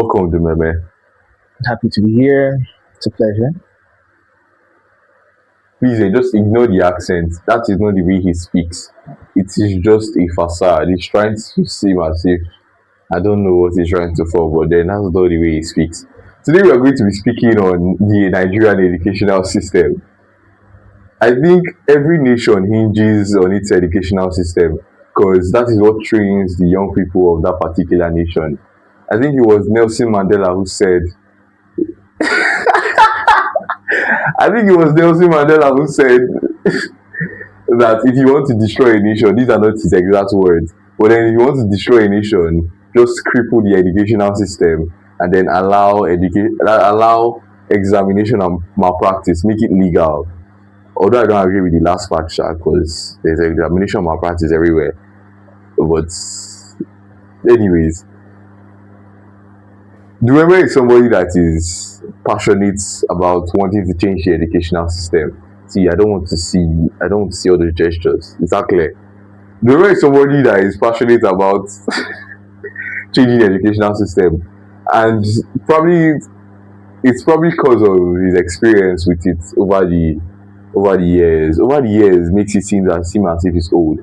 Welcome to Meme. Happy to be here. It's a pleasure. Please just ignore the accent. That is not the way he speaks. It is just a facade. He's trying to seem as if I don't know what he's trying to for, but then that's not the way he speaks. Today we are going to be speaking on the Nigerian educational system. I think every nation hinges on its educational system because that is what trains the young people of that particular nation. I think it was Nelson Mandela who said, I think it was Nelson Mandela who said that if you want to destroy a nation, these are not his exact words, but then if you want to destroy a nation, just cripple the educational system and then allow examination and malpractice, make it legal. Although I don't agree with the last part, because there's examination malpractice everywhere. But anyways, do you remember somebody that is passionate about wanting to change the educational system? See, I don't want to see all those gestures. Is that clear? Do you remember somebody that is passionate about changing the educational system? And probably it's probably because of his experience with it over the years. Over the years makes it seem as if it's old.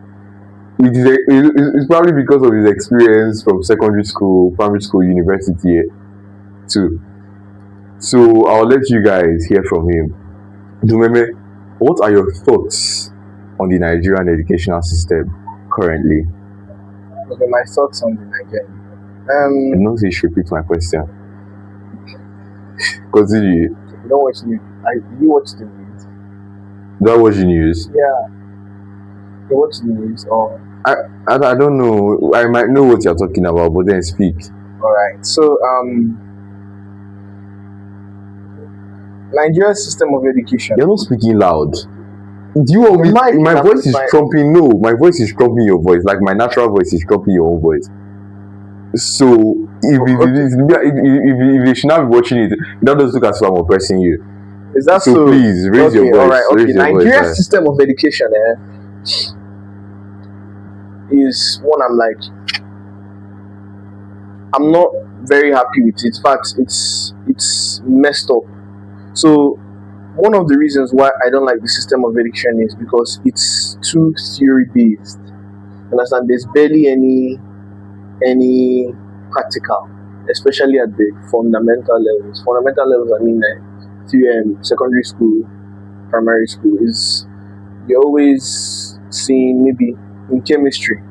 It's probably because of his experience from secondary school, primary school, university too. So I'll let you guys hear from him. Dumeme, what are your thoughts on the Nigerian educational system currently? Okay, my thoughts on the Nigerian. I know you should repeat my question. Continue. You don't watch news. You watch the news. Do I watch the news? Yeah, you watch the news. Or I don't know. I might know what you're talking about, but then speak. all right. So Nigerian system of education. You're not speaking loud. Do you want me? My voice is trumping. No, my voice is trumping your voice. Like my natural voice is trumping your own voice. So if they should not be watching it, that doesn't look as if I'm oppressing you. Is that So please raise your voice. All right. Okay. Raise your Nigerian voice. system of education is one I'm not very happy with it. In fact, it's messed up. So one of the reasons why I don't like the system of education is because it's too theory based. Understand? There's barely any practical, especially at the fundamental levels. Fundamental levels, I mean, secondary school, primary school, is you're always seeing maybe in chemistry.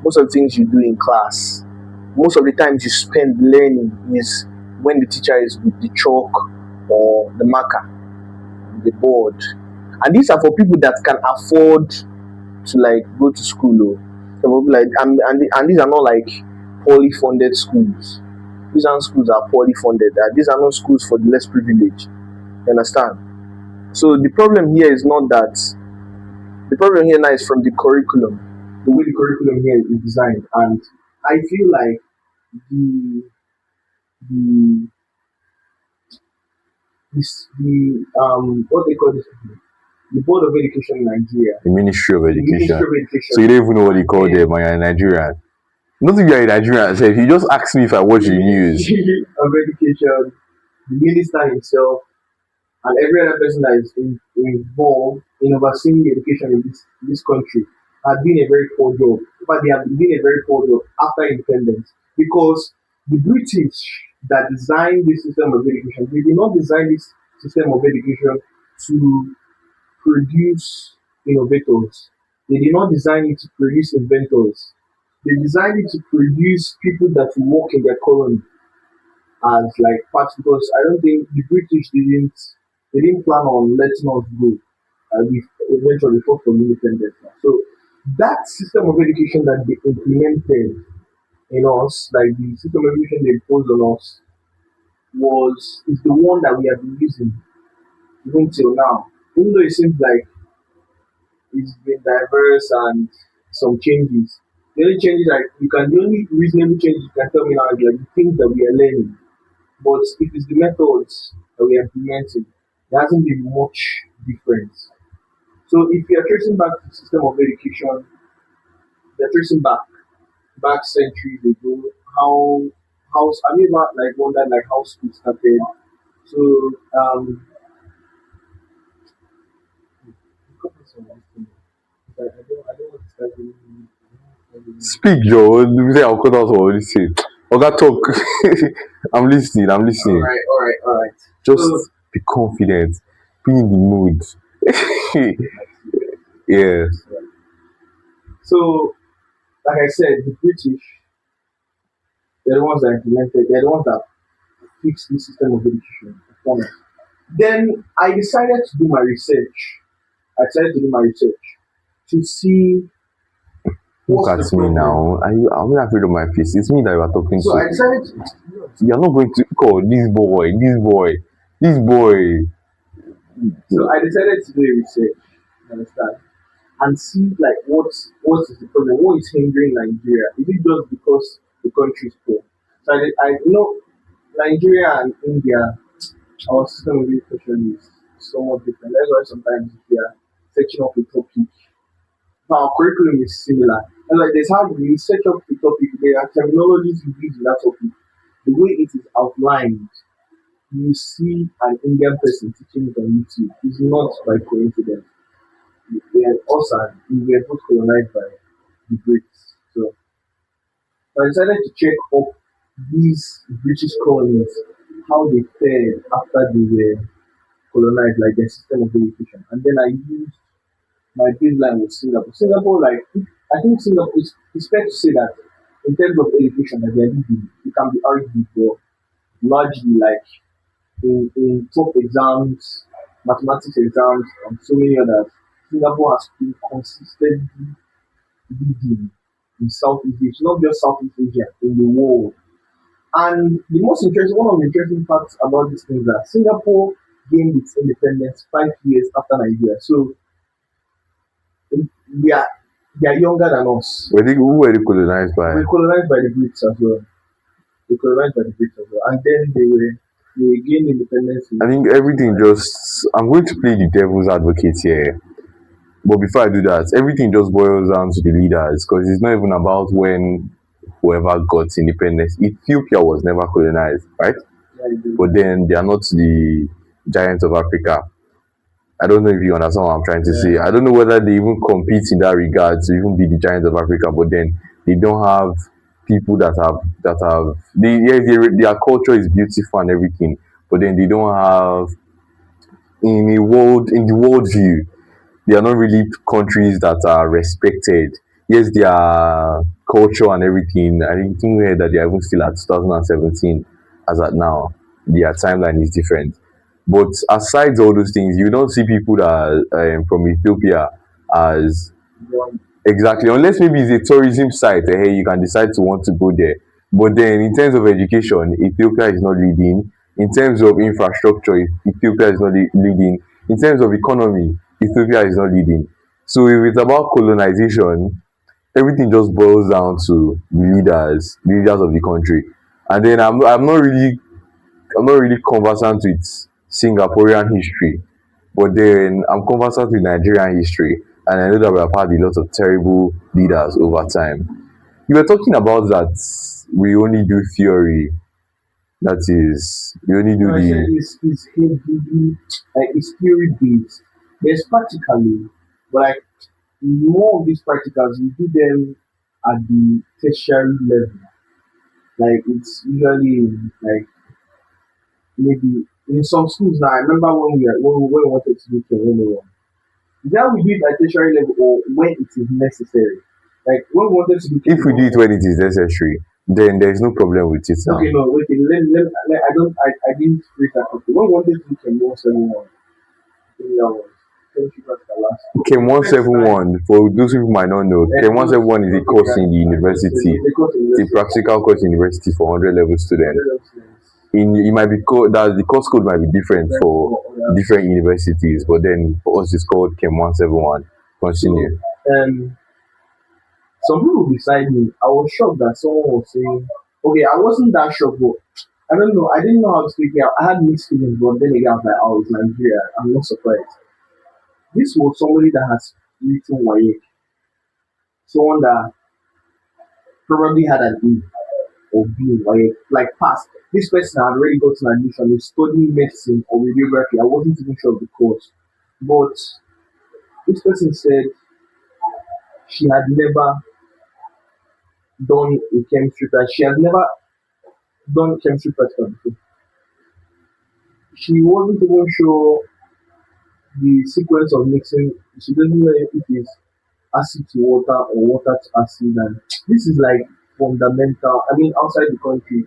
Most of the things you do in class, most of the times you spend learning is when the teacher is with the chalk or the marker, the board, and these are for people that can afford to like go to school. And these are not like poorly funded schools. These aren't schools that are poorly funded. These are not schools for the less privileged. You understand? So the problem here is not that. The problem here now is from the curriculum, the way the curriculum here is designed, and I feel like the what they call this, the Board of Education in Nigeria, The Ministry of the Ministry Education. of Education. So you don't even know what they call them when you're in Nigeria. Not if you're in Nigeria, so if you just ask me if I watch the news. Ministry of Education, the minister himself, and every other person that is involved in overseeing education in this country has been a very poor job. In fact, they have been doing a very poor job after independence because the British that designed this system of education, they did not design this system of education to produce innovators. They did not design it to produce inventors. They designed it to produce people that will work in their colony as like parts because I don't think the British didn't plan on letting us go. We eventually fought for independence. So that system of education that they implemented in us, like the system of education they imposed on us, is the one that we have been using even till now. Even though it seems like it's been diverse and some changes. The only reasonable changes you can tell me now is like the things that we are learning. But if it's the methods that we are implementing, there hasn't been much difference. So if you are tracing back to the system of education, they're tracing back centuries ago, how house. Have you ever like wondered like how school started? So um, because of this thing, I don't want to start really. Speak, Joe. You say I'll cut out all this thing. Oga, talk. I'm listening. I'm All listening. right, all right, all right. Just So be confident. Be in the mood. Yeah. so like I said, the British, they're the ones that implemented. They're the ones that fixed the system of education. Upon us. Then I decided to do my research. I decided to do my research to see Look what's at the me problem. now. I'm not afraid of my face. It's me that you are talking So to. I decided to, You're not going to call this boy, this boy, this boy. so I decided to do a research, you understand, and see like what is the problem, what is hindering Nigeria? Is it just because the country is poor? So I you know Nigeria and India, our system of education is somewhat different. That's why sometimes if you are searching up a topic, our curriculum is similar. And like there's how you search up the topic, there are terminologies you use in that topic. The way it is outlined, you see an Indian person teaching it on YouTube. It's not by coincidence. We are us and we were both colonized by the Brits. So I decided to check up these British colonies, how they fared after they were colonized, like their system of education. And then I used my baseline with Singapore. Singapore, like I think Singapore it's fair to say that in terms of education that they're leading, it can be argued for largely like in top exams, mathematics exams, and so many others. Singapore has been consistently leading in Southeast Asia, not just Southeast Asia, in the world. And one of the interesting facts about this thing is that Singapore gained its independence 5 years after Nigeria. So in- they are they are younger than us. Who were they colonized by? We colonized by the Brits as well. They colonized by the Brits as well, and then they gained independence in I think everything 1965. just. I'm going to play the devil's advocate here. But before I do that, everything just boils down to the leaders because it's not even about when whoever got independence. Ethiopia was never colonized, right? Yeah, they do. But then they are not the giants of Africa. I don't know if you understand what I'm trying to say. Yeah, I don't know whether they even compete in that regard to even be the giants of Africa, but then they don't have people that have yes, their culture is beautiful and everything, but then they don't have in the world view they are not really countries that are respected. Yes, their culture and everything. I think we heard that they are even still at 2017 as at now. Their timeline is different. But aside all those things, you don't see people that are from Ethiopia as one. exactly, unless maybe it's a tourism site, hey, you can decide to want to go there. But then in terms of education, Ethiopia is not leading. In terms of infrastructure, Ethiopia is not leading. In terms of economy, Ethiopia is not leading. So if it's about colonization, everything just boils down to the leaders of the country. And then I'm not really conversant with Singaporean history, but then I'm conversant with Nigerian history, and I know that we have had a lot of terrible leaders over time. You were talking about that we only do theory, that is, we only do No, I said the. it's heavily like it's theory based. There's practically, but like more of these practicals we do them at the tertiary level. Like it's usually like maybe in some schools now. I remember when we wanted to do Ken 101. Now we do it at tertiary level or when it is necessary. Like when we wanted to do If Ken we do it 101. when it is necessary, then there is no problem with it now. Okay, no, wait, I didn't read that properly. When we wanted to do Ken 171, I think that was 20 was the last. KEM The first time 171, for those people might not know, it KEM was 171 is a okay, course yeah, in the so university. they got It's a invested. practical course in university for 100 level students. In it might be called that the course code might be different for different universities, but then for us it's called KEM 171. So Continue. um some people beside me, I was shocked that someone was saying, okay, I wasn't that shocked, but I don't know, I didn't know how to speak it out. I had mixed feelings, but then again, I was like, oh, it's Nigeria. I'm not surprised. This was somebody that has written YA, someone that probably had an E. of being, like past. This person had already gotten admission, is studying medicine or radiography. I wasn't even sure of the course. But this person said she had never done a chemistry practice. She had never done chemistry practical before. She wasn't even sure the sequence of mixing. She doesn't know if it's acid to water or water to acid. And this is like fundamental. I mean, outside the country,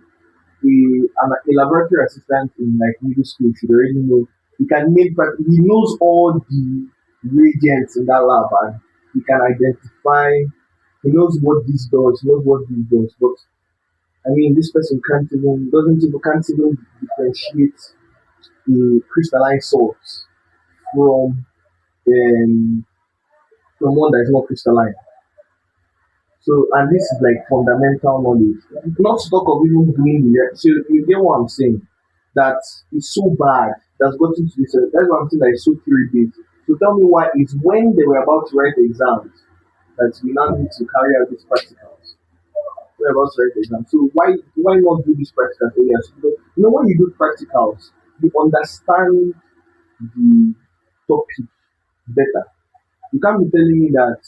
a laboratory assistant in like middle school should already know. He can make, but he knows all the reagents in that lab, and he can identify. He knows what this does. He knows what this does. But I mean, this person can't even differentiate the crystalline salts from um, from one that is not crystalline. So, and this is like fundamental knowledge. Not to talk of even doing the so you get what I'm saying. That is so bad. That's gotten to this. That's what I'm saying. That is so theory based. So tell me why it's when they were about to write the exams that we now need to carry out these practicals. We're about to write the exam. So why not do these practicals earlier? So, you know, when you do practicals, you understand the topic better. You can't be telling me that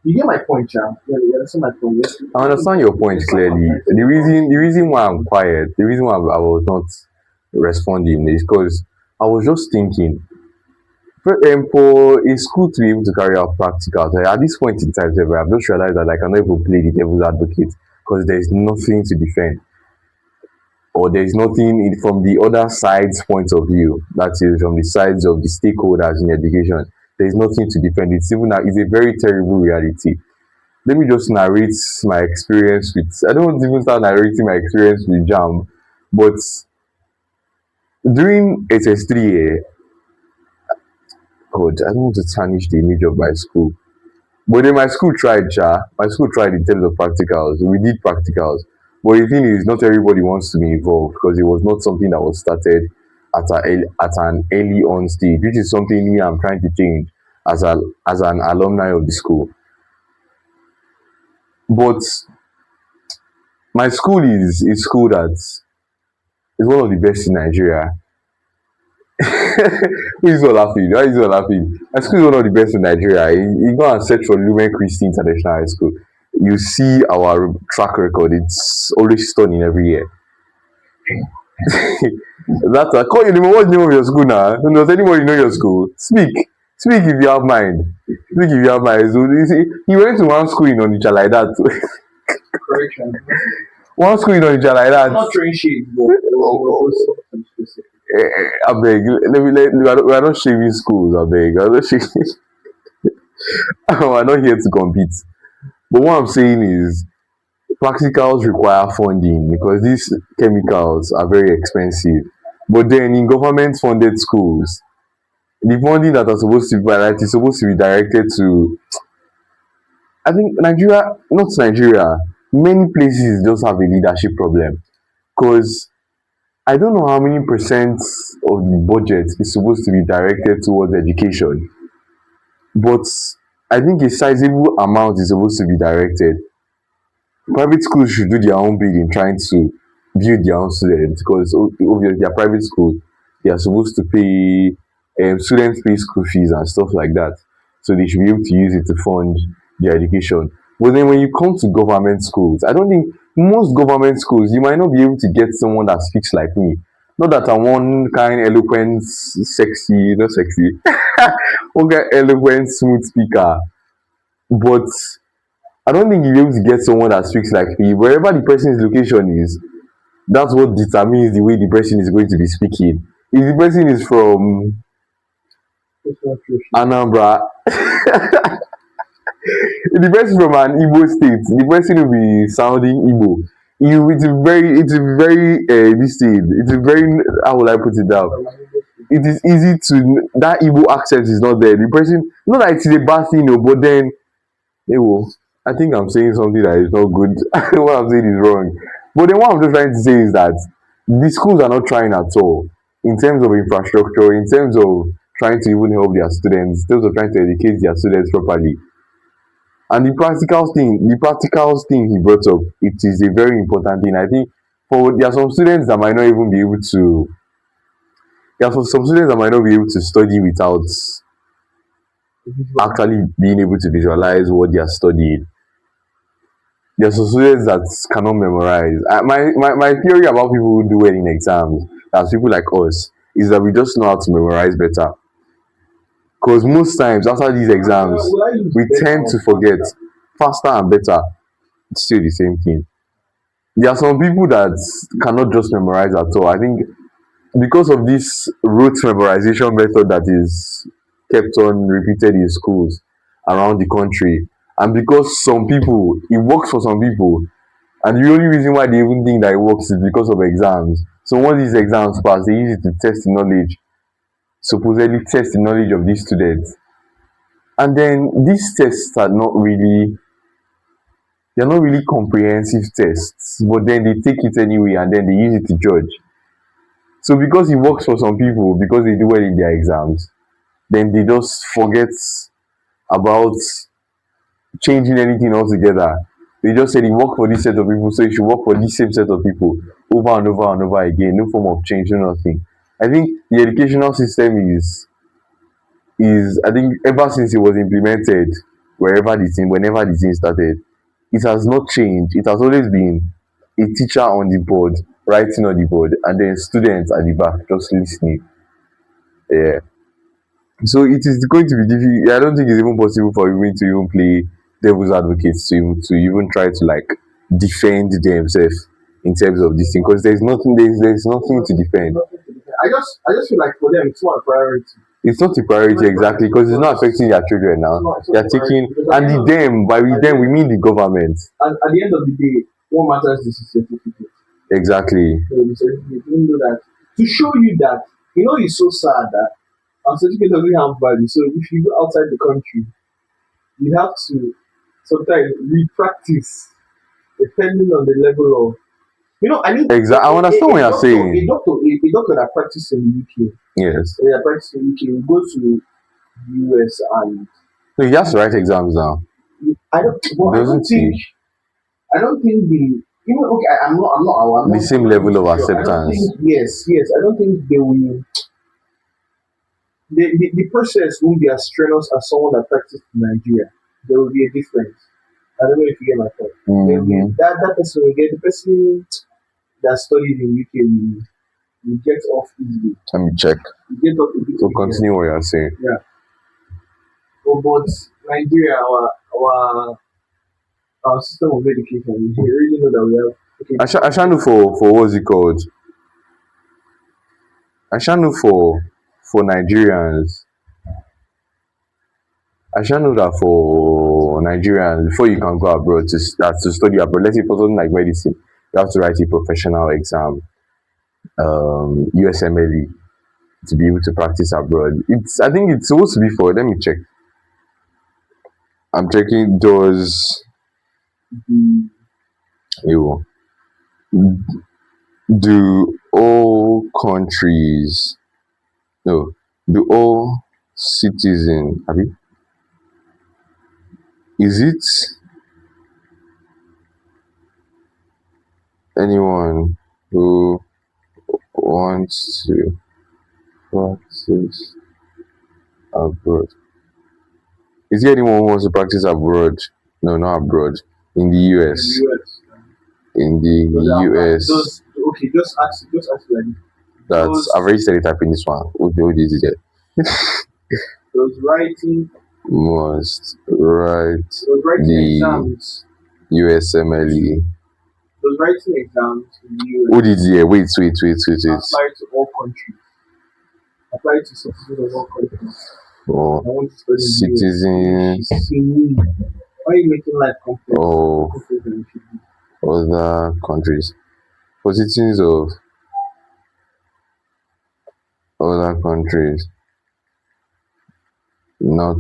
you get my point, Cham. Yeah, you understand my point. Yes. I understand your point clearly. The reason why I'm quiet, the reason why I was not responding is because I was just thinking for a school to be able to carry out practicals, at this point in time, I've just realized that I cannot even play the devil's advocate because there's nothing to defend, or there's nothing from the other side's point of view, that is from the sides of the stakeholders in education. There's nothing to defend. It's a very terrible reality. Let me just narrate my experience with, I don't want to even start narrating my experience with JAM, but during SS3, God, I don't want to tarnish the image of my school. But then my school tried in terms of practicals. We did practicals. But the thing is, not everybody wants to be involved because it was not something that was started at an early on stage, which is something me I'm trying to change as an alumni of the school. But my school is a school that is one of the best in Nigeria. Who is not laughing? Why is not laughing? My school is one of the best in Nigeria. You go and search for Lumen Christi International High School. You see our track record. It's always stunning every year. That's a call you name. What's the name of your school now? Does anybody know your school? Speak. Speak if you have mind. Speak if you have mind. So you see, he went to one school in Onitsha like that. Correction. One school in Onitsha like that. Not throwing shade, but it was something specific. I beg, we are not shaming schools, I beg. We are not shaming. We're not here to compete. But what I'm saying is, practicals require funding because these chemicals are very expensive. But then in government funded schools, the funding that are supposed to be provided is supposed to be directed to, I think Nigeria, not Nigeria, many places just have a leadership problem. Because I don't know how many percent of the budget is supposed to be directed towards education, but I think a sizable amount is supposed to be directed. Private schools should do their own bit in trying to build their own students because obviously they are private schools. They are supposed to pay students pay school fees and stuff like that. So they should be able to use it to fund their education. But then when you come to government schools, I don't think most government schools you might not be able to get someone that speaks like me. Not that I'm one kind eloquent, sexy, not sexy, one kind eloquent, smooth speaker. But I don't think you'll be able to get someone that speaks like me. Wherever the person's location is, that's what determines the way the person is going to be speaking. If the person is from It's not true. Anambra, if the person from an Igbo state, the person will be sounding Igbo. This thing, it's a very, how will I put it down? It is easy to, that Igbo accent is not there. The person, not that it's a bad thing, no, but then, I think I'm saying something that is not good. What I'm saying is wrong. But then what I'm just trying to say is that the schools are not trying at all in terms of infrastructure, in terms of trying to even help their students, in terms of trying to educate their students properly. And the practical thing he brought up, it is a very important thing. I think for there are some students that might not even be able to there are some students that might not be able to study without Visual. actually being able to visualize what they are studying. There are some students that cannot memorize. My theory about people who do well in exams, as people like us, is that we just know how to memorize better. Because most times after these exams, Will I use we better tend or to forget. faster? Faster and better, it's still the same thing. There are some people that cannot just memorize at all. I think because of this rote memorization method that is kept on repeated in schools around the country, and because some people it works for some people, and the only reason why they even think that it works is because of exams. So once these exams pass, they use it to test the knowledge, supposedly test the knowledge of these students. And then these tests are not really, they're not really comprehensive tests, but then they take it anyway and then they use it to judge. So because it works for some people, because they do well in their exams, then they just forget about changing anything altogether. They just said it worked for this set of people, so it should work for this same set of people over and over and over again. No form of change, no nothing. I think the educational system is I think ever since it was implemented, whenever the thing started, it has not changed. It has always been a teacher on the board, writing on the board, and then students at the back just listening. Yeah. So it is going to be difficult. I don't think it's even possible for women to even play devil's advocates to even try to like defend themselves in terms of this thing because there's nothing to defend. Nothing to defend. I just feel like for them it's not a priority. It's not a priority exactly because it's not affecting their children now. They It's not are a priority taking because and the them by with them we mean the government. at the end of the day, what matters is the certificate. Exactly. So the certificate, even though that to show you that it's so sad that our certificate doesn't have value. So if you go outside the country, you have to sometimes re-practice depending on the level of I need Exactly. I understand what you're doctor, saying. a doctor that practices in the UK, Yes. that practices in the UK, will go to US and So he has to write exams now. I don't, but Doesn't he? I don't think the even okay. I'm The not same level of sure. I don't think acceptance. yes. I don't think they will. The process won't be as strenuous as someone that practiced in Nigeria. There will be a difference. I don't know if you get my point. There will be Mm-hmm. that person will get the person that studied in UK will get off easily. Let me check. Will get off a bit So easier. continue what you're saying. Yeah. But Nigeria, our system of education, we really know that we have okay. I shall know for what's it called? I shall know for Nigerians. I shall know that for Nigerians, before you can go abroad to study abroad, let's say for something like medicine, you have to write a professional exam, USMLE, to be able to practice abroad. I think it's supposed to be for. Let me check. I'm checking. Does The you do all countries no do all citizen abi is it anyone who wants to practice abroad? Is there anyone who wants to practice abroad? No, not abroad. In the in US. the US. In the US. Okay, just ask like this. That's I've Those already started typing this one. What is it? those writing Must write those writing the exams USMLE. those writing exams in the What US is here? Wait. apply to all countries. Apply to citizens of all countries. For I want to study in the US. citizens Why are you making life complex? of Complex than it should be. other countries. For citizens of other countries, not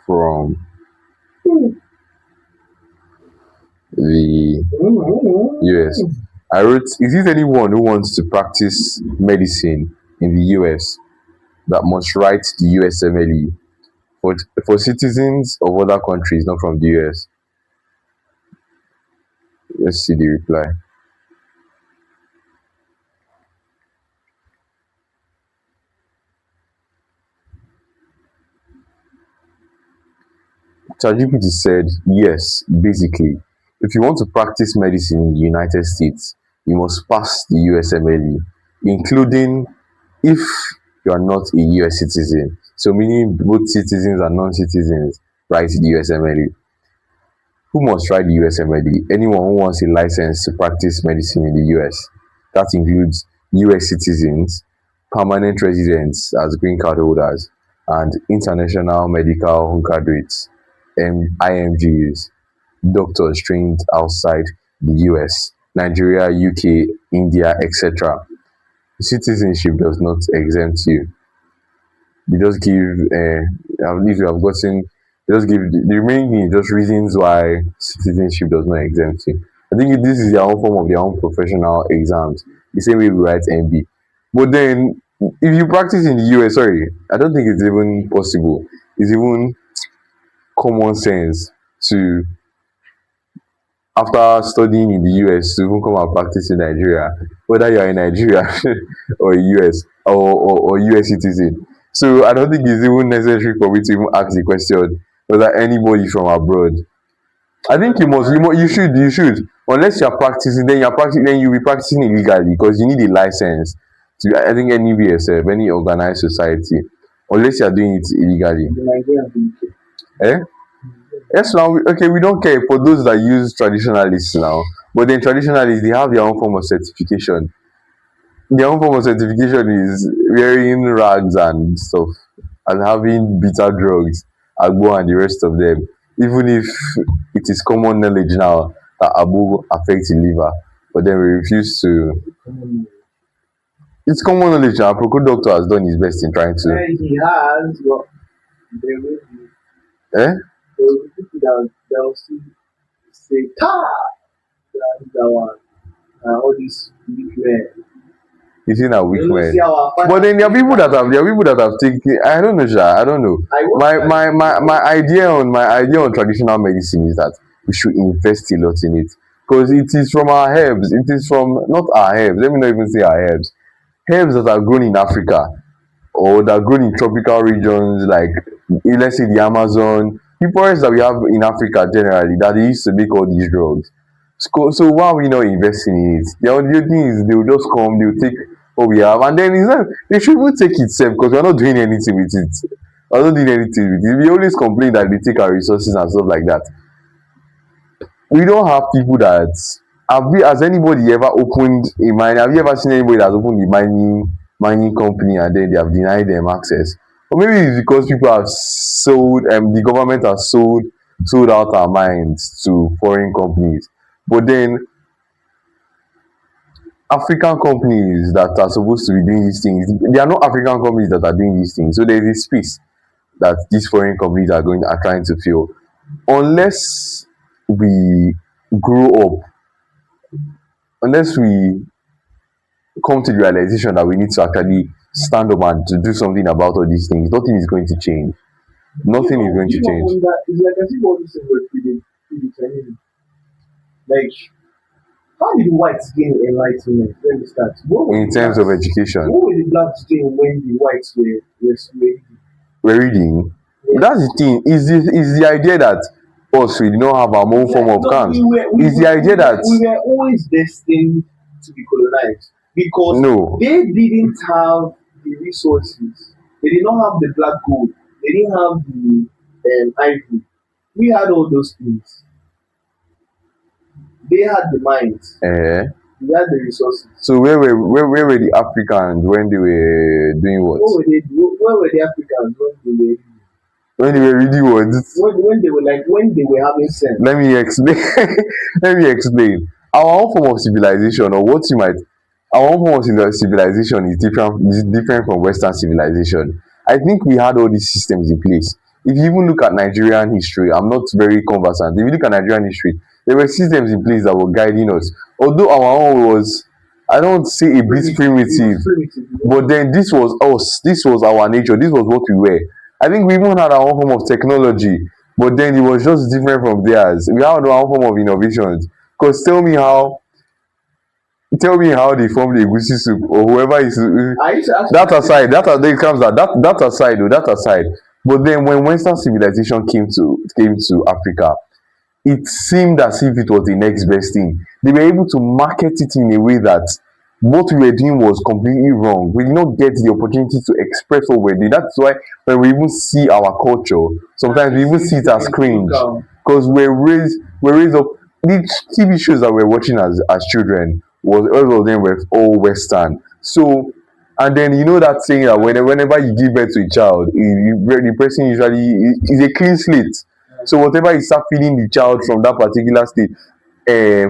from the US. I wrote, is it anyone who wants to practice medicine in the US that must write the USMLE for citizens of other countries, not from the US. Let's see the reply. ChatGPT said, yes, basically, if you want to practice medicine in the United States, you must pass the USMLE, including if you are not a US citizen. So, meaning both citizens and non citizens write the USMLE. Who must write the USMLE? Anyone who wants a license to practice medicine in the US. That includes US citizens, permanent residents as green card holders, and international medical graduates, IMGs, doctors trained outside the US, Nigeria, UK, India, etc. Citizenship does not exempt you. They just give, I believe you have gotten, they just give the remaining thing is just reasons why citizenship does not exempt you. I think this is their own form of their own professional exams, the same way we write MB. But then, if you practice in the US, sorry, I don't think it's even possible. It's even common sense to, after studying in the US, to even come and practice in Nigeria, whether you are in Nigeria or US or US citizen. So I don't think it's even necessary for me to even ask the question whether anybody from abroad. I think you should. Unless you're practicing, then you'll be practicing illegally because you need a license to, I think, any BSF, any organized society, unless you're doing it illegally. The Nigerian Dream. Eh? Yes, now, okay, we don't care for those that use traditionalists now, but then traditionalists, they have their own form of certification. Their own form of certification is wearing rags and stuff and having bitter drugs, agbo and the rest of them. Even if it is common knowledge now that agbo affects the liver, but then we refuse to. It's common knowledge now. Proco doctor has done his best in trying to. And he has, but there will be, Eh? there will be people that will still say, "Ta!" That one. All these big men. He's in a weak You know, man. see our But then there are people that have taken, I don't know, Sha, I don't know. I want My idea on traditional medicine is that we should invest a lot in it. Because it is from our herbs. It is from not our herbs. Let me not even say our herbs. Herbs that are grown in Africa or that are grown in tropical regions like, let's say, the Amazon, the forests that we have in Africa generally that they used to make all these drugs. So why are we not investing in it? The only thing is they will just come, they will take what we have, and then it's not, they should even take it safe because we're not doing anything with it. We're not doing anything with it. We always complain that they take our resources and stuff like that. We don't have people that, has anybody ever opened a mine? Have you ever seen anybody that's opened a mining company and then they have denied them access? Or maybe it's because people have sold, the government has sold out our mines to foreign companies. But then African companies that are supposed to be doing these things, they are not African companies that are doing these things. So there is a space that these foreign companies are trying to fill. Unless we grow up, unless we come to the realization that we need to actually stand up and to do something about all these things, nothing is going to change. Nothing is going to change. It's like I think all these things were predetermined. Like, how did whites gain enlightenment? Let me start. In terms of education, What were the blacks doing when the whites were we're reading. yeah. That's the thing. Is the idea that us we do not have our own form of camps. Is the idea that we were always destined to be colonized because no, they didn't have the resources. They did not have the black gold. They didn't have the ivory. We had all those things. They had the minds. We had the resources. So where were the Africans when they were doing what? Where were the Africans When they were reading what? when they were having sense? Let me explain. Let me explain. Our own form of civilization, or what you might, our own form of civilization is different from Western civilization. I think we had all these systems in place. If you even look at Nigerian history, I'm not very conversant. If you look at Nigerian history, there were systems in place that were guiding us. Although our own was, I don't say a bit primitive, but then this was us. This was our nature. This was what we were. I think we even had our own form of technology, but then it was just different from theirs. We had our own form of innovations. Because tell me how they formed the egusi soup or whoever is I used to ask that myself, aside, that comes out that aside though, that aside. But then when Western civilization came to Africa, it seemed as if it was the next best thing. They were able to market it in a way that what we were doing was completely wrong. We did not get the opportunity to express what we're doing. That's why when we even see our culture, sometimes we even see it as cringe because we're raised up. The TV shows that we're watching as children was all of them were all Western. So and then you know that saying that whenever you give birth to a child, the person usually is a clean slate. So whatever you start feeding the child from that particular stage,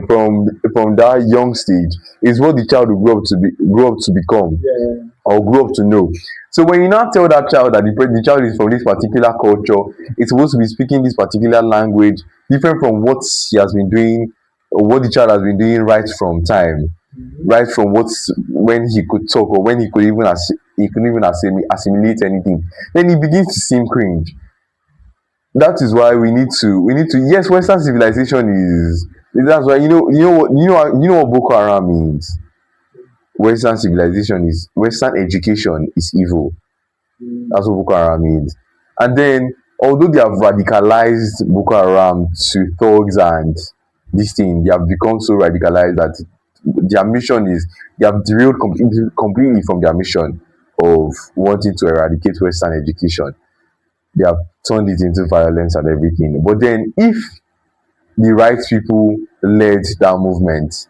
from that young stage, is what the child will grow up to become yeah, or grow up to know. So when you now tell that child that the child is from this particular culture, it's supposed to be speaking this particular language, different from what he has been doing or what the child has been doing right from time, right from when he could talk or when he could even assimilate anything, then it begins to seem cringe. That is why we need to yes, Western civilization that's why you know what Boko Haram means. Western education is evil. mm, That's what Boko Haram means. And then although they have radicalized Boko Haram to thugs and this thing, they have become so radicalized that their mission is they have derailed completely from their mission of wanting to eradicate Western education. They have turned it into violence and everything. But then if the right people led that movement,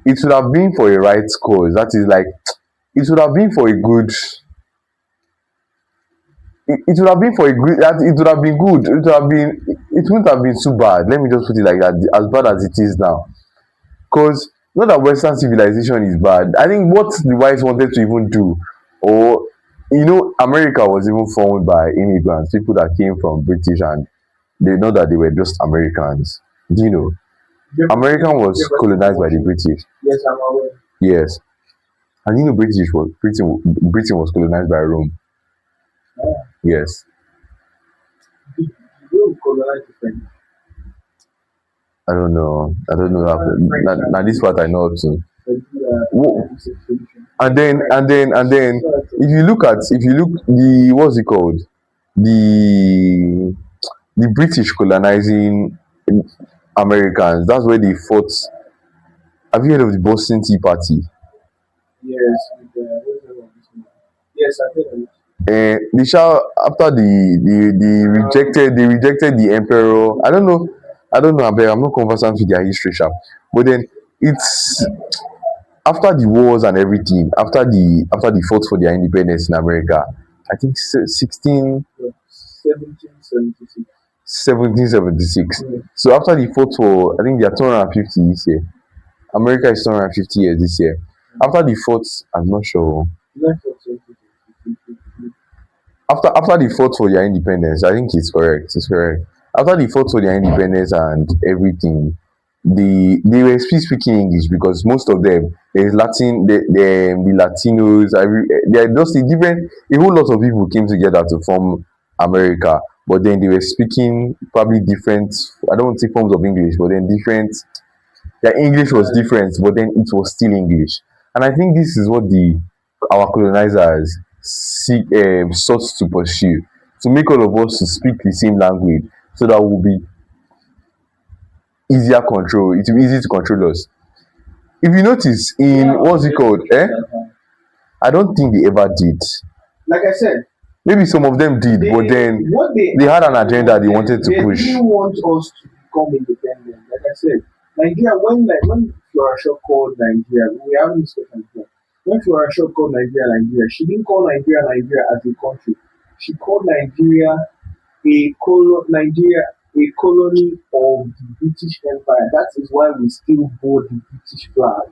it would have been for a right cause. That is like it would have been for a good it would have been for a good that it would have been good. It wouldn't have been too bad. Let me just put it like that, as bad as it is now. Because not that Western civilization is bad. I think what the whites wanted to even do, or America was even formed by immigrants, people that came from British, and they know that they were just Americans. Do you know? America was Jefferson colonized by the Washington. British. Yes, I'm aware. Yes. And Britain was colonized by Rome. Yeah. Yes. You will colonize the French. I don't know. I don't know that. French Now this part I know too. and Wo- this expedition. and then So, if you look the what's it called, the the British colonizing Americans, that's where they fought. Have you heard of the Boston Tea Party? yes, with, what's the name of this movie? Yes, I heard of it. The shah after they rejected the emperor. I don't know, abeg, I'm not conversant with their history sha. But then it's after the wars and everything, after they fought for their independence in America, I think 1776. 1776. Yeah. So after they fought for, I think they are 250 this year. America is 250 years this year. After they fought, I'm not sure. Left of 1776. After they fought for their independence, I think it's correct. It's correct. After they fought for their independence and everything, they were still speaking English because most of them there's Latin, the Latinos, there are just a whole lot of people came together to form America. But then they were speaking probably different. I don't want to say forms of English, but then different. Their English was different, but then it was still English. And I think this is what the our colonizers sought to pursue, to make all of us to speak the same language, so that we'll be easier control. It will be easy to control us. If you notice in Yeah, what's it called, I don't think they ever did. like I said, Maybe some of them did, but then what they had an agenda they wanted to they push. didn't want us to become independent. Like I said, Nigeria, when Flora Shaw called Nigeria, we have this question before. When Flora Shaw called Nigeria, she didn't call Nigeria as a country. She called Nigeria a colony of the British Empire. That is why we still hold the British flag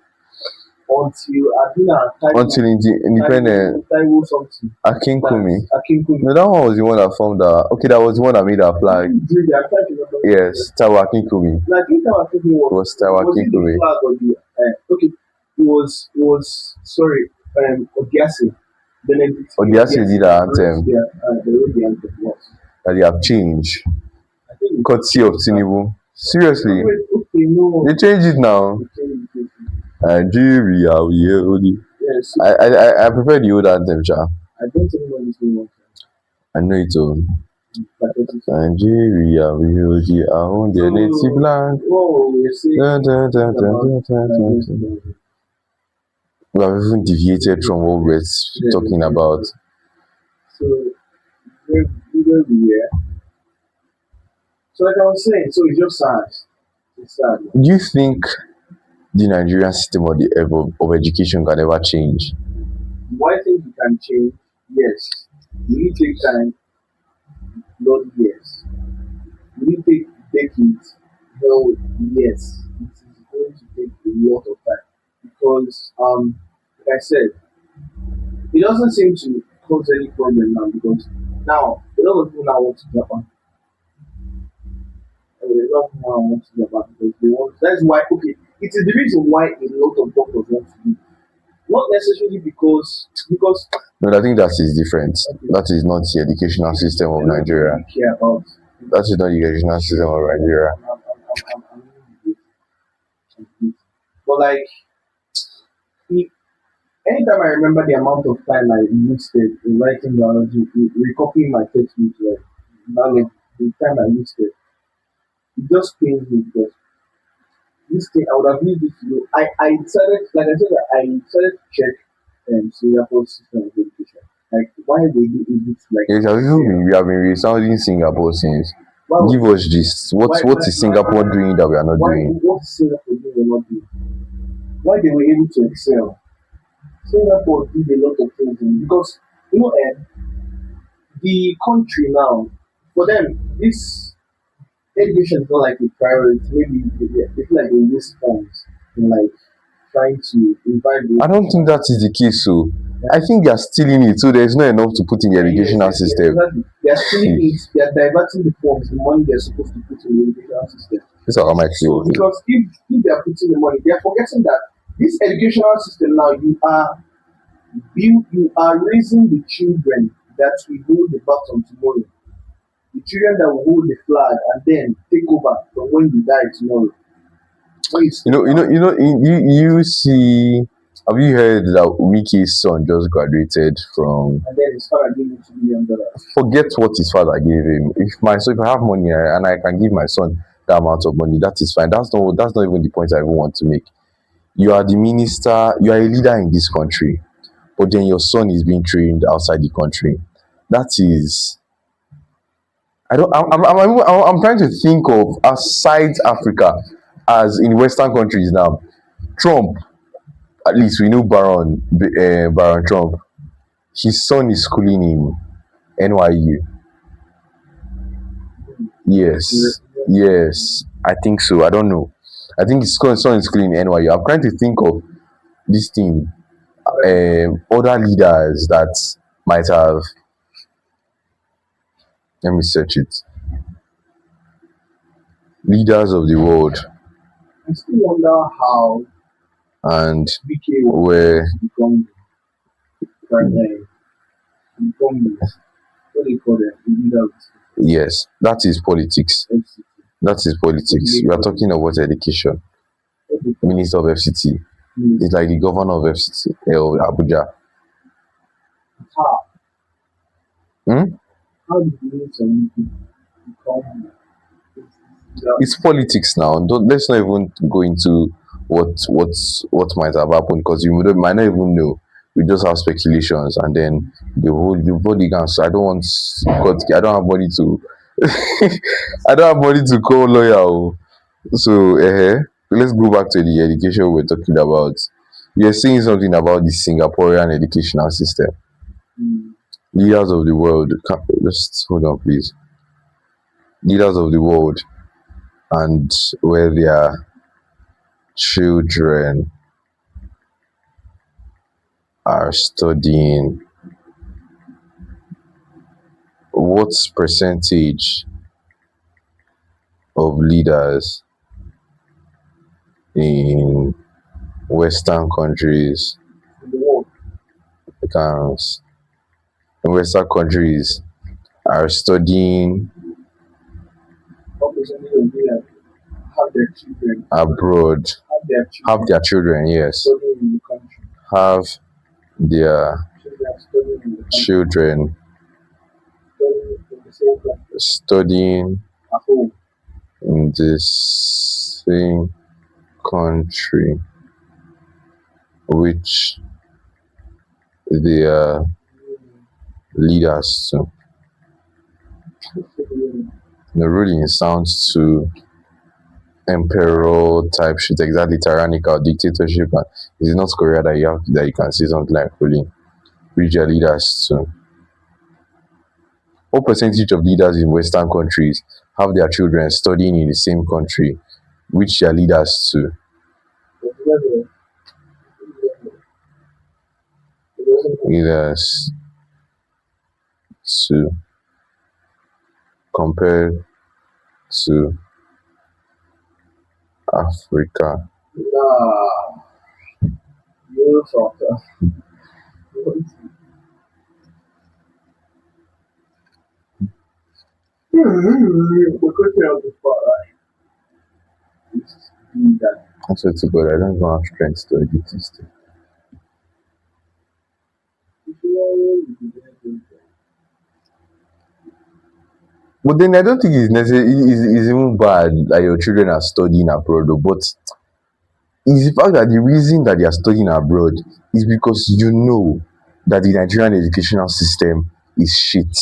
until Adina Until independent, Taiwo something. Akinkumi. Akinkumi. No, that one was the one that formed the. Okay, that was the one that made our flag. Really, I can't remember. Yes, Tawa Akinkumi. And I think Taiwo Akinkumi It was Tawa was it the Akinkumi. flag of the okay. It was sorry, Obiase. Or they Yes, actually did an anthem they wrote the anthem. Yes, that they have changed. I think Courtesy of it's Tinubu. Seriously, wait, okay, no, they changed it now. they changed it. Nigeria, we are only. Yeah, so I prefer the old anthem, sha. I don't even know this new one. I know it all. But it is Nigeria, we hold our own so their native land. oh, we're Dun, saying dun, dun, dun, about dun, dun, dun, dun. Nigerian. We have even deviated from what we're talking about. So where we were. So like I was saying, so it's just sad. It's sad. Do you think the Nigerian system of education can ever change? Do I think it can change? Yes. Will it take time? Not yes. Will it take decades? No, yes. It is going to take a lot of time. Because like I said, it doesn't seem to cause any problem now because now a lot of people now want to Japan. A lot of people now want to Japan because they want that's why okay, it is the reason why a lot of doctors want to do. Not necessarily because No, I think that is different. okay, That is not the educational system a of lot of people Nigeria. really care about That is not the educational system of Nigeria. but like if, anytime I remember the amount of time I wasted in writing biology, recopying my textbooks, like knowledge, the time I wasted, it just pains me because this thing I would have used this to do. I decided, like I said, that I decided to check Singapore's system of education. Like why were they able to like Yes, excel? we have been resounding Singapore since. Why was Give us this. What is Singapore doing that we are not why doing? what Singapore doing or not doing? Why they were able to excel? Singapore did a lot of things because you know the country now for them this education is not like a priority. Maybe they feel like they waste funds in like trying to revive I don't think that is the case. So I think they are stealing it. So there's not enough to put in the educational system. exactly. They are stealing it. They are diverting the funds, the money they're supposed to put in the educational system. This is what I might say. So because if they are putting the money, they are forgetting that this educational system now you are raising the children that will hold the baton tomorrow. The children that will hold the flag and then take over from when you die tomorrow. When you step down. You see. Have you heard that Wiki's son just graduated from? And then his father gave him $2 million. Forget what his father gave him. If I have money and I can give my son that amount of money, that is fine. That's not even the point I even want to make. You are the minister. You are a leader in this country, but then your son is being trained outside the country. That is. I don't. I'm trying to think of aside Africa, as in Western countries now. Trump, at least we know Baron Trump. His son is schooling in NYU. Yes, yes, I think so. I don't know. I think his son is schooling in NYU. I'm trying to think of this thing. Other leaders that might have. Let me search it. Leaders of the world I still wonder how and BK was where. able to become what do you call it? The leader of Yes, that is politics. the FCT. That is politics. We are talking about education. What do you call it? Minister of FCT. Minister. It's like the governor of FCT of Abuja. How? Hmm? How did the minister become leader? It's politics now. Let's not even go into what might have happened because might not even know. We just have speculations and then the body can. So I don't want. God, I don't have money to. I don't have money to call lawyer. Oh. So let's go back to the education we're talking about. You're saying something about the Singaporean educational system. Mm, Leaders of the world. Just hold on, please. Leaders of the world and where their children are studying. What percentage of leaders in Western countries in the world. can in Western countries are studying What percentage of them have their children abroad, have their have children their children, yes, studying in the country? have their Children studying in the country, children studying in the same country studying at home. in the same country which they are leaders to. The ruling sounds too emperor type shit, exactly tyrannical dictatorship. And it's not Korea that you can see something like ruling which their leaders to. What percentage of leaders in Western countries have their children studying in the same country which their leaders to? But it doesn't Leaders to compared to Africa. nah, you soccer. We're going to have the spotlight. It's that I swear to God, I don't even have strength to edit this thing. if you are But then I don't think it's necessary. It's even bad that your children are studying abroad, though. But it's the fact that the reason that they are studying abroad is because you know that the Nigerian educational system is shit.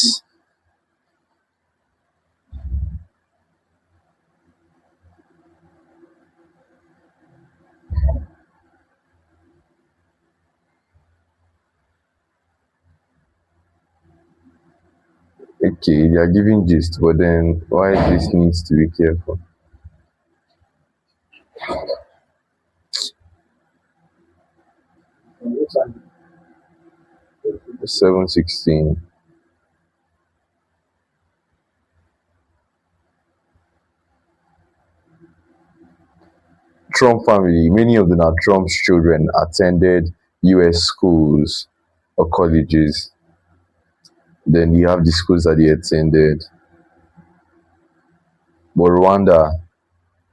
Okay, they are giving gist, but then why this needs to be careful? what's that? 7:16. Trump family, many of Donald Trump's children attended US schools or colleges. Then you have the schools that they attended. But Rwanda,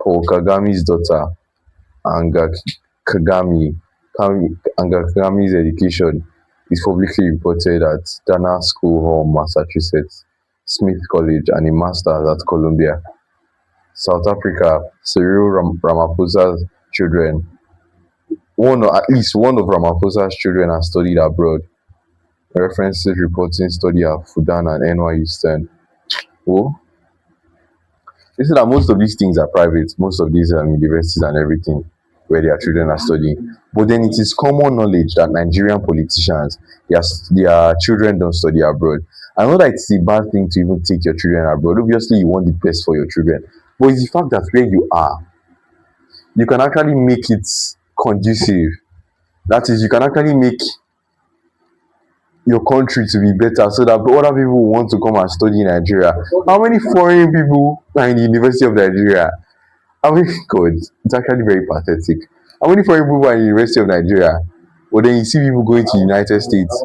Paul Kagame's daughter, Anga Kagame, Anga Kagame's education is publicly reported at Dana School Hall, Massachusetts, Smith College, and a master's at Columbia. South Africa, Cyril Ramaphosa's children, one or at least one of Ramaphosa's children has studied abroad. References reporting study at Fudan and NYU Stern. Oh, you see that most of these things are private, most of these universities and everything where their children are studying. But then it is common knowledge that Nigerian politicians, their children don't study abroad. I know that it's a bad thing to even take your children abroad. Obviously, you want the best for your children. But it's the fact that where you are, you can actually make it conducive. That is, you can actually make your country to be better so that other people want to come and study in Nigeria. How many foreign people are in the University of Nigeria? How many God, it's actually very pathetic. How many foreign people are in the University of Nigeria? But then you see people going to the United States.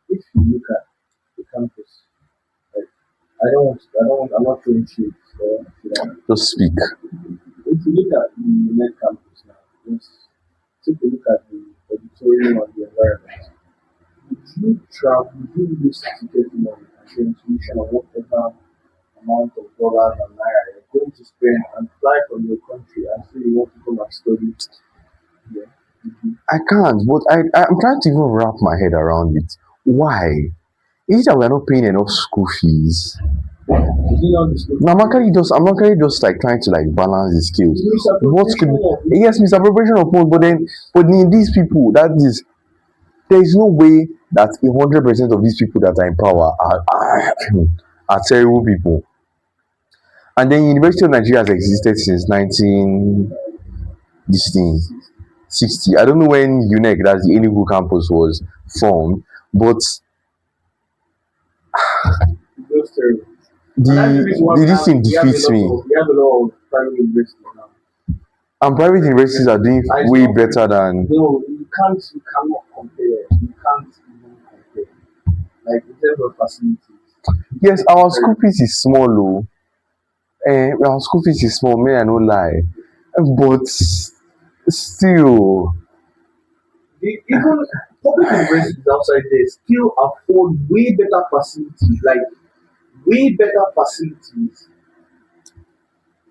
If you look at the campus, like, I'm not throwing shit. Just speak. If you look at the net campus now, just take a look at the auditorium and the environment. Would you travel, would you use to get money and the tuition or whatever amount of dollars and naira you're going to spend and fly from your country and say you want to come and study here? I can't, but I'm trying to even wrap my head around it. Why? Is it that we're not paying enough school fees? Is it not the school? No, I'm actually just like trying to like balance the skills. What could Misappropriation of yes, misappropriation of funds, but then these people, that is, there is no way that 100% of these people that are in power are terrible people. And then University of Nigeria has existed since 19 this thing 60. I don't know when UNEC, that's the Enugu campus, was formed, but those terrible. the, And that's the reason why this thing defeats me. we have a lot of private universities now. And private universities are doing And it's way not, better than no, you cannot compare. You can't even compare. like in terms of facilities. Yes, It's our very school fees is small oh. Our school fees is small, may I no lie. But still, even public universities outside there still afford way better facilities, like way better facilities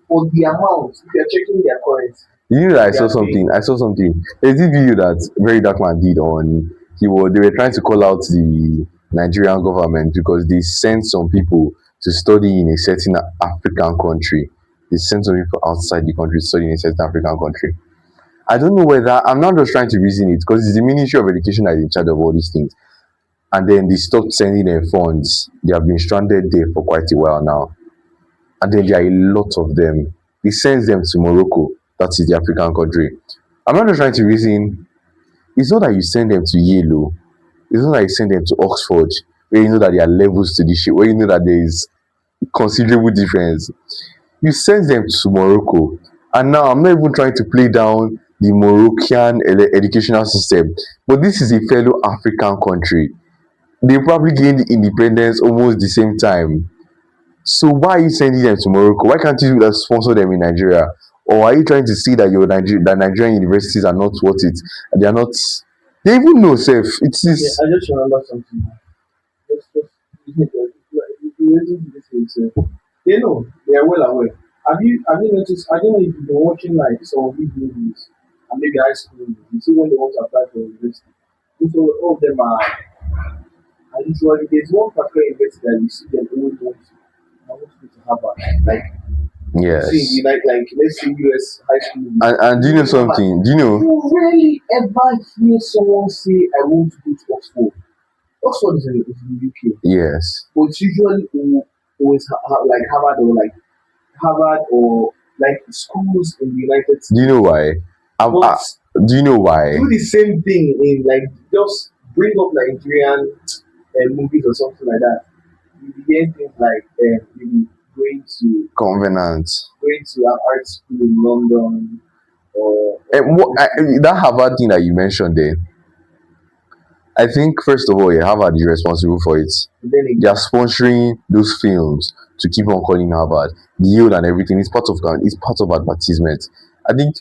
for the amount if you're checking their currency you know that they are paying. I saw something. There's this video that Very Dark Man did on they were trying to call out the Nigerian government because they sent some people to study in a certain African country. They sent some people outside the country to study in a certain African country. I don't know whether I'm not just trying to reason it because it's the Ministry of Education that is in charge of all these things. And then they stopped sending them funds. They have been stranded there for quite a while now. And then there are a lot of them. He sends them to Morocco, that is the African country. I'm not just trying to reason, it's not that you send them to Yale, it's not that you send them to Oxford, where you know that there are levels to this shit, where you know that there is considerable difference. You send them to Morocco. And now I'm not even trying to play down the Moroccan educational system, but this is a fellow African country. They probably gained independence almost the same time. So why are you sending them to Morocco? Why can't you sponsor them in Nigeria? Or are you trying to see that that Nigerian universities are not worth it? They are not. They even know self. It's Yeah, this. I just remember something. Just you listen to this thing, so they know they are well aware. Have you noticed? I don't know if you've been watching like some of these movies and maybe high school movies. You see when they want to apply for university. So all of them are and usually there's one particular university that you see them always want to go to Harvard. Like you see in Yes. United, like let's say US high school movies. And do You you know go to Harvard. something? Do you know? You rarely ever hear someone say I want to go to Oxford. Oxford is in the UK, Yes. but it's usually always like Harvard or like schools in the United Do you States. know why? But Do you know why? do the same thing in like just bring up Nigerian movies or something like that. You begin things like maybe going to Covenant. an art school in London That Harvard thing that you mentioned there, I think first of all, yeah, Harvard is responsible for it. and then They are again sponsoring those films to keep on calling Harvard. The yield and everything is part of advertisement. I think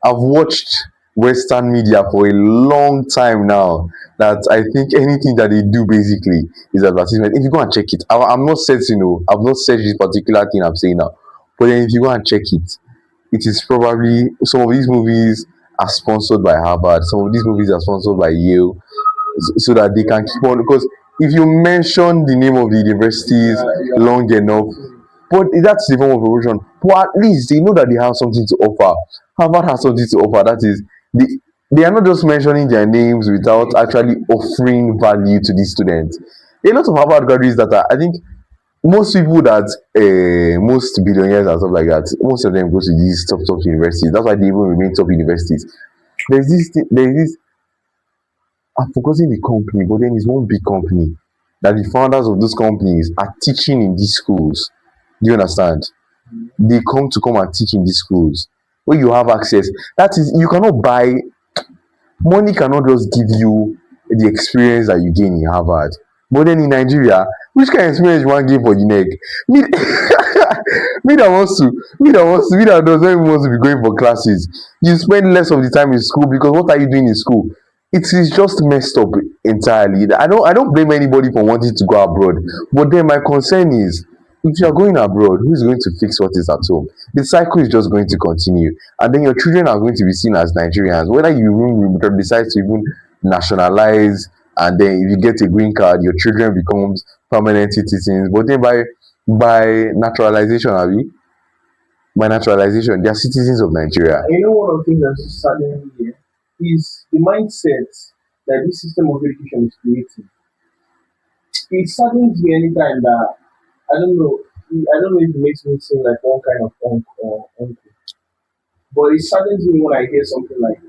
I've watched Western media for a long time now. That I think anything that they do basically is advertisement. If you go and check it, I'm not certain, I've not searched this particular thing I'm saying now. But then if you go and check it, it is probably some of these movies are sponsored by Harvard, some of these movies are sponsored by Yale, so that they can keep on. Because if you mention the name of the universities you long enough, are but that's the form of promotion. But at least they know that they have something to offer. Harvard has something to offer. That is, they are not just mentioning their names without actually offering value to these students. A lot of Harvard graduates that are, I think, most people that most billionaires and stuff like that, most of them go to these top universities. That's why they even remain top universities. There's this I've forgotten the company, but then it's one big company that the founders of those companies are teaching in these schools. Do you understand? They come and teach in these schools where you have access. That is, you cannot buy. Money cannot just give you the experience that you gain in Harvard. But then in Nigeria, which kind of experience you wan gain for the neck? Me, me that doesn't even want to be going for classes. You spend less of the time in school because what are you doing in school? It is just messed up entirely. I don't blame anybody for wanting to go abroad. But then my concern is, if you are going abroad, who is going to fix what is at home? The cycle is just going to continue, and then your children are going to be seen as Nigerians, whether you even decide to even nationalize, and then if you get a green card, your children becomes permanent citizens. But then by naturalization, abi, by naturalization, they are citizens of Nigeria. you know one of the things that's saddening here is the mindset that this system of education is creating. It saddens me anytime that I don't know if it makes me seem like one kind of uncle, but it saddens me when I hear something like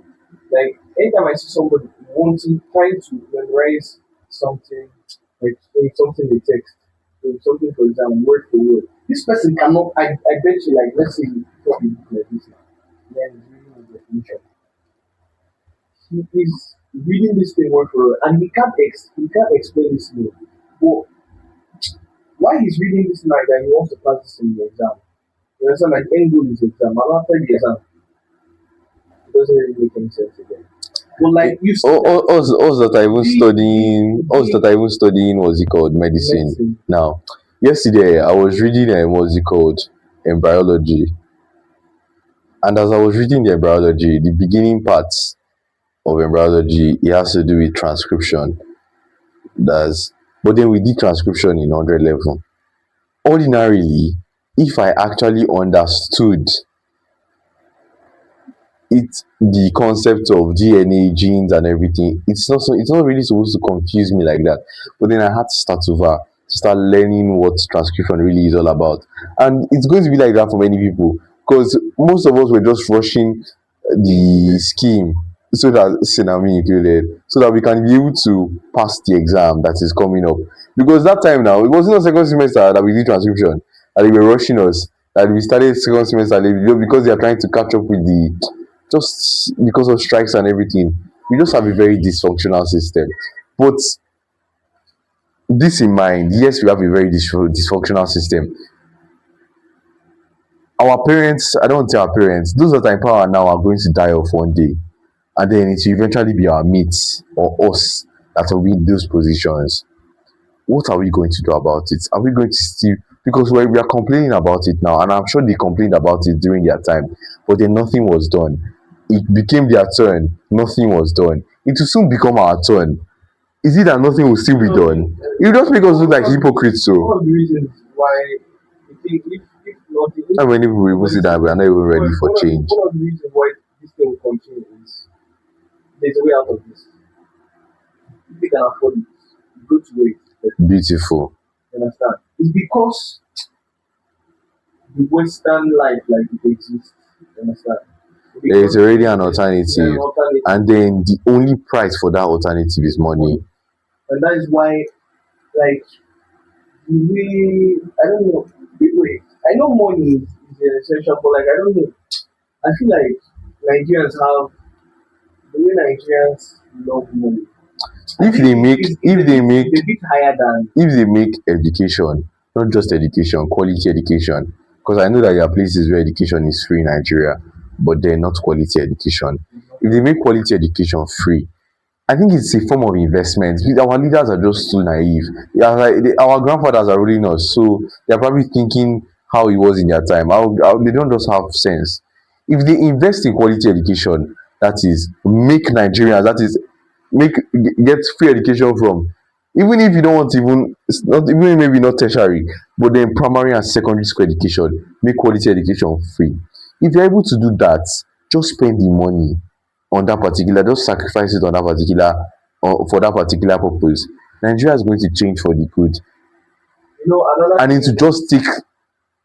anytime I see somebody wanting trying to memorize something like something they text, something for example word for word. This person cannot. I bet you like let's say you talk a book like this, now, then he's reading the definition. He is reading this thing word for word, and he can't explain this to me. But why he's reading this like that he wants to pass this in the exam. You understand? Like end goal is exam, and after the exam, it doesn't really make any sense again. But like you see that Us that are even studying what's it called, the medicine medicine, now. Yesterday I was reading what's it called, embryology, and as I was reading the embryology, the beginning parts of embryology, it has to do with transcription. That's but then we did transcription in 100 level. Ordinarily, if I actually understood it, the concept of DNA, genes and everything, it's not really supposed to confuse me like that. But then I had to start over to start learning what transcription really is all about. And it's going to be like that for many people, because most of us were just rushing the scheme so that Sinami included, so that we can be able to pass the exam that is coming up. Because that time now, it wasn't a second semester that we did transcription, and they were rushing us. That we started second semester late, because they are trying to catch up with the, just because of strikes and everything. We just have a very dysfunctional system. But this in mind, yes, we have a very dysfunctional system. Our parents, I don't want to say our parents, those that are in power now are going to die off one day, and then it will eventually be our mates or us that will be in those positions. What are we going to do about it? Are we going to still, because we are complaining about it now, and I'm sure they complained about it during their time, but then nothing was done. It became their turn, nothing was done. It will soon become our turn. Is it that nothing will still be one of the done? It will just make us look like hypocrites. So one of the reasons why I think if not how many people will even see that we are not even ready for change? one of the reasons why this thing will continue is there's a way out of this. If they can afford it, go to it. Beautiful. You understand? It's because the Western life like it exists. You understand? There is Because already an there's an alternative, alternative, and then the only price for that alternative is money. and that is why, like, we I don't know. Wait, I know money is essential, but like I don't know. I feel like Nigerians have the way Nigerians love money. I If think they make, it's a bit higher than if they make education, not just education, quality education, because I know that there are places where education is free in Nigeria, but they're not quality education. If they make quality education free, I think it's a form of investment. Our leaders are just too naive. Yeah, like our grandfathers are ruling us, so they're probably thinking how it was in their time. How they don't just have sense. If they invest in quality education, that is, make Nigerians, that is, make get free education from, even if you don't want, even not even maybe not tertiary, but then primary and secondary school education, make quality education free. If you're able to do that, just spend the money on that particular, just sacrifice it on that particular, for that particular purpose. Nigeria is going to change for the good, another and it thing. will just take,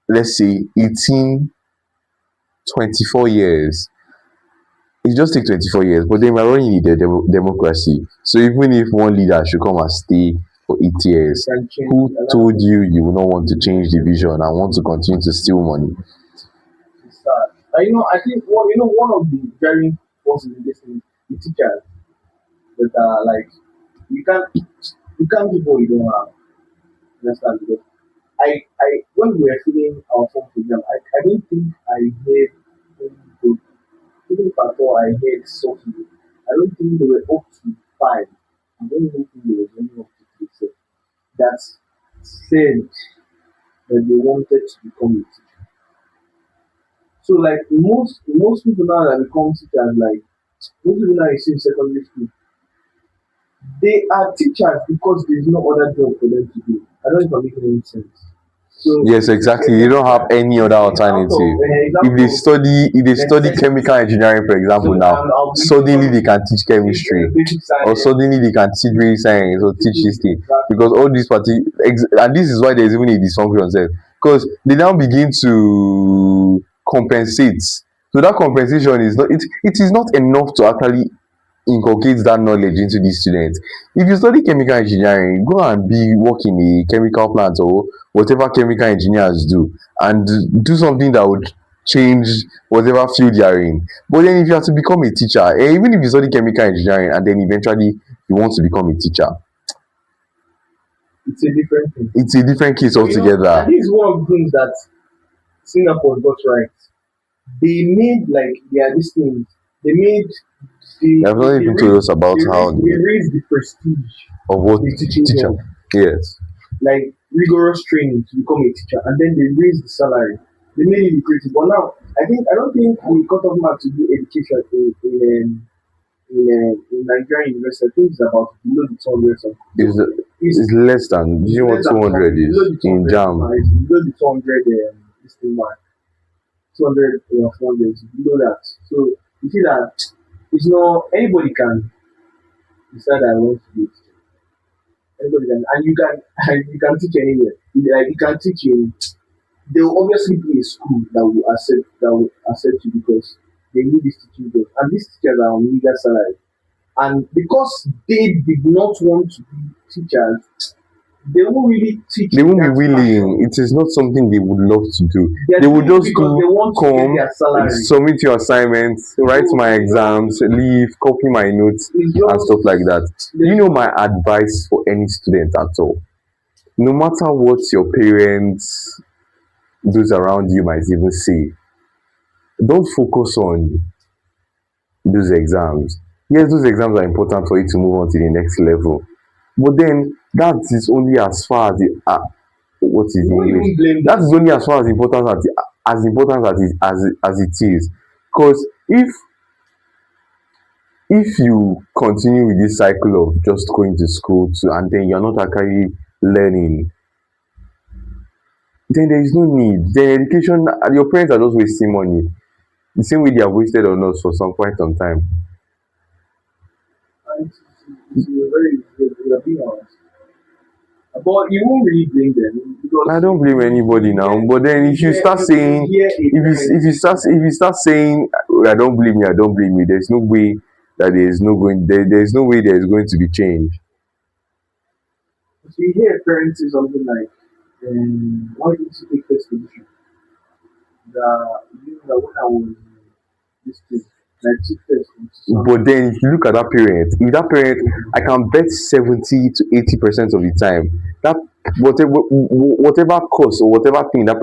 let's say, 18, 24 years. It just take 24 years, but then we're running in the democracy. So even if one leader should come and stay for 8 years, Can change who a lot of told you will not want to change the vision and want to continue to steal money? things. I think one of the very forces in this thing, the teachers that are like you can't you can't give what you don't have. You understand? Because I when we were filling our form program, I don't think I heard any good, even if at all I heard something. I don't think they were up to five. I don't even think there was any up to three. So that said that they wanted to become a teacher. So like most people now that become teachers, like most people now you see in secondary school, they are teachers because there's no other job for them to do. I don't know if I'm making any sense. So Yes, exactly. yeah, You don't have any other alternative. If they study chemical engineering, for example, now suddenly they can teach chemistry, basic or science, suddenly they can teach brain science or teach this thing, exactly. because all these and this is why there's even a dysfunction sef, because they now begin to compensate. So that compensation is not, it is not enough to actually inculcate that knowledge into these students. If you study chemical engineering, go and work in a chemical plant or whatever chemical engineers do, and do something that would change whatever field you are in. But then if you have to become a teacher, even if you study chemical engineering and then eventually you want to become a teacher, It's a different thing. it's a different case But and altogether. this is one of the things that Singapore got right. They made like these things. They made They have not even told us about how they raised the prestige of what the teaching teacher. job, Yes. like rigorous training to become a teacher, and then they raised the salary. They made it lucrative. But now, I don't think we cut off mark to do education in Nigerian university. I think it's about below the 200 something. Is It's, is less than, do it's you know what less than 200 below is the in 200 jam? mark. It's below the 200 this thing mark. 200 or 400 is below that. So you see that it's not anybody can decide I want to do it. Anybody can, and you can and you can teach anywhere. Like you can teach in. There will obviously be a school that will accept you because they need this teaching job, and these teachers are on legal salary. And because they did not want to be teachers, they won't really teach They with won't be that passion. willing. It is not something they would love to do. They are They would doing it just because they want to get come, their salary. submit your assignments, write So my exams, leave, copy my notes, it's and stuff like just that. You there's know, no my advice for any student at all, no matter what your parents, those around you might even say, don't focus on those exams. Yes, those exams are important for you to move on to the next level. But then that is only as far as what is you the won't English? even blame That them. is only as far as important as important as it is. Because if you continue with this cycle of just going to school to and then you're not actually learning, then there is no need. Then education, your parents are just wasting money. The same way they have wasted on us for some quite some time. And it's a very we are being honest. But you won't really blame them I because don't blame anybody now, but then if you start saying, you hear a parent if you start saying, I don't blame you, I don't blame you, there's no way that there's no way there's going to be change. so you hear a parent say something like, why didn't you take first position? That when I was this thing, I took first in But something. then if you look at that parent, if that parent, I can bet 70 to 80% of the time that whatever course or whatever thing that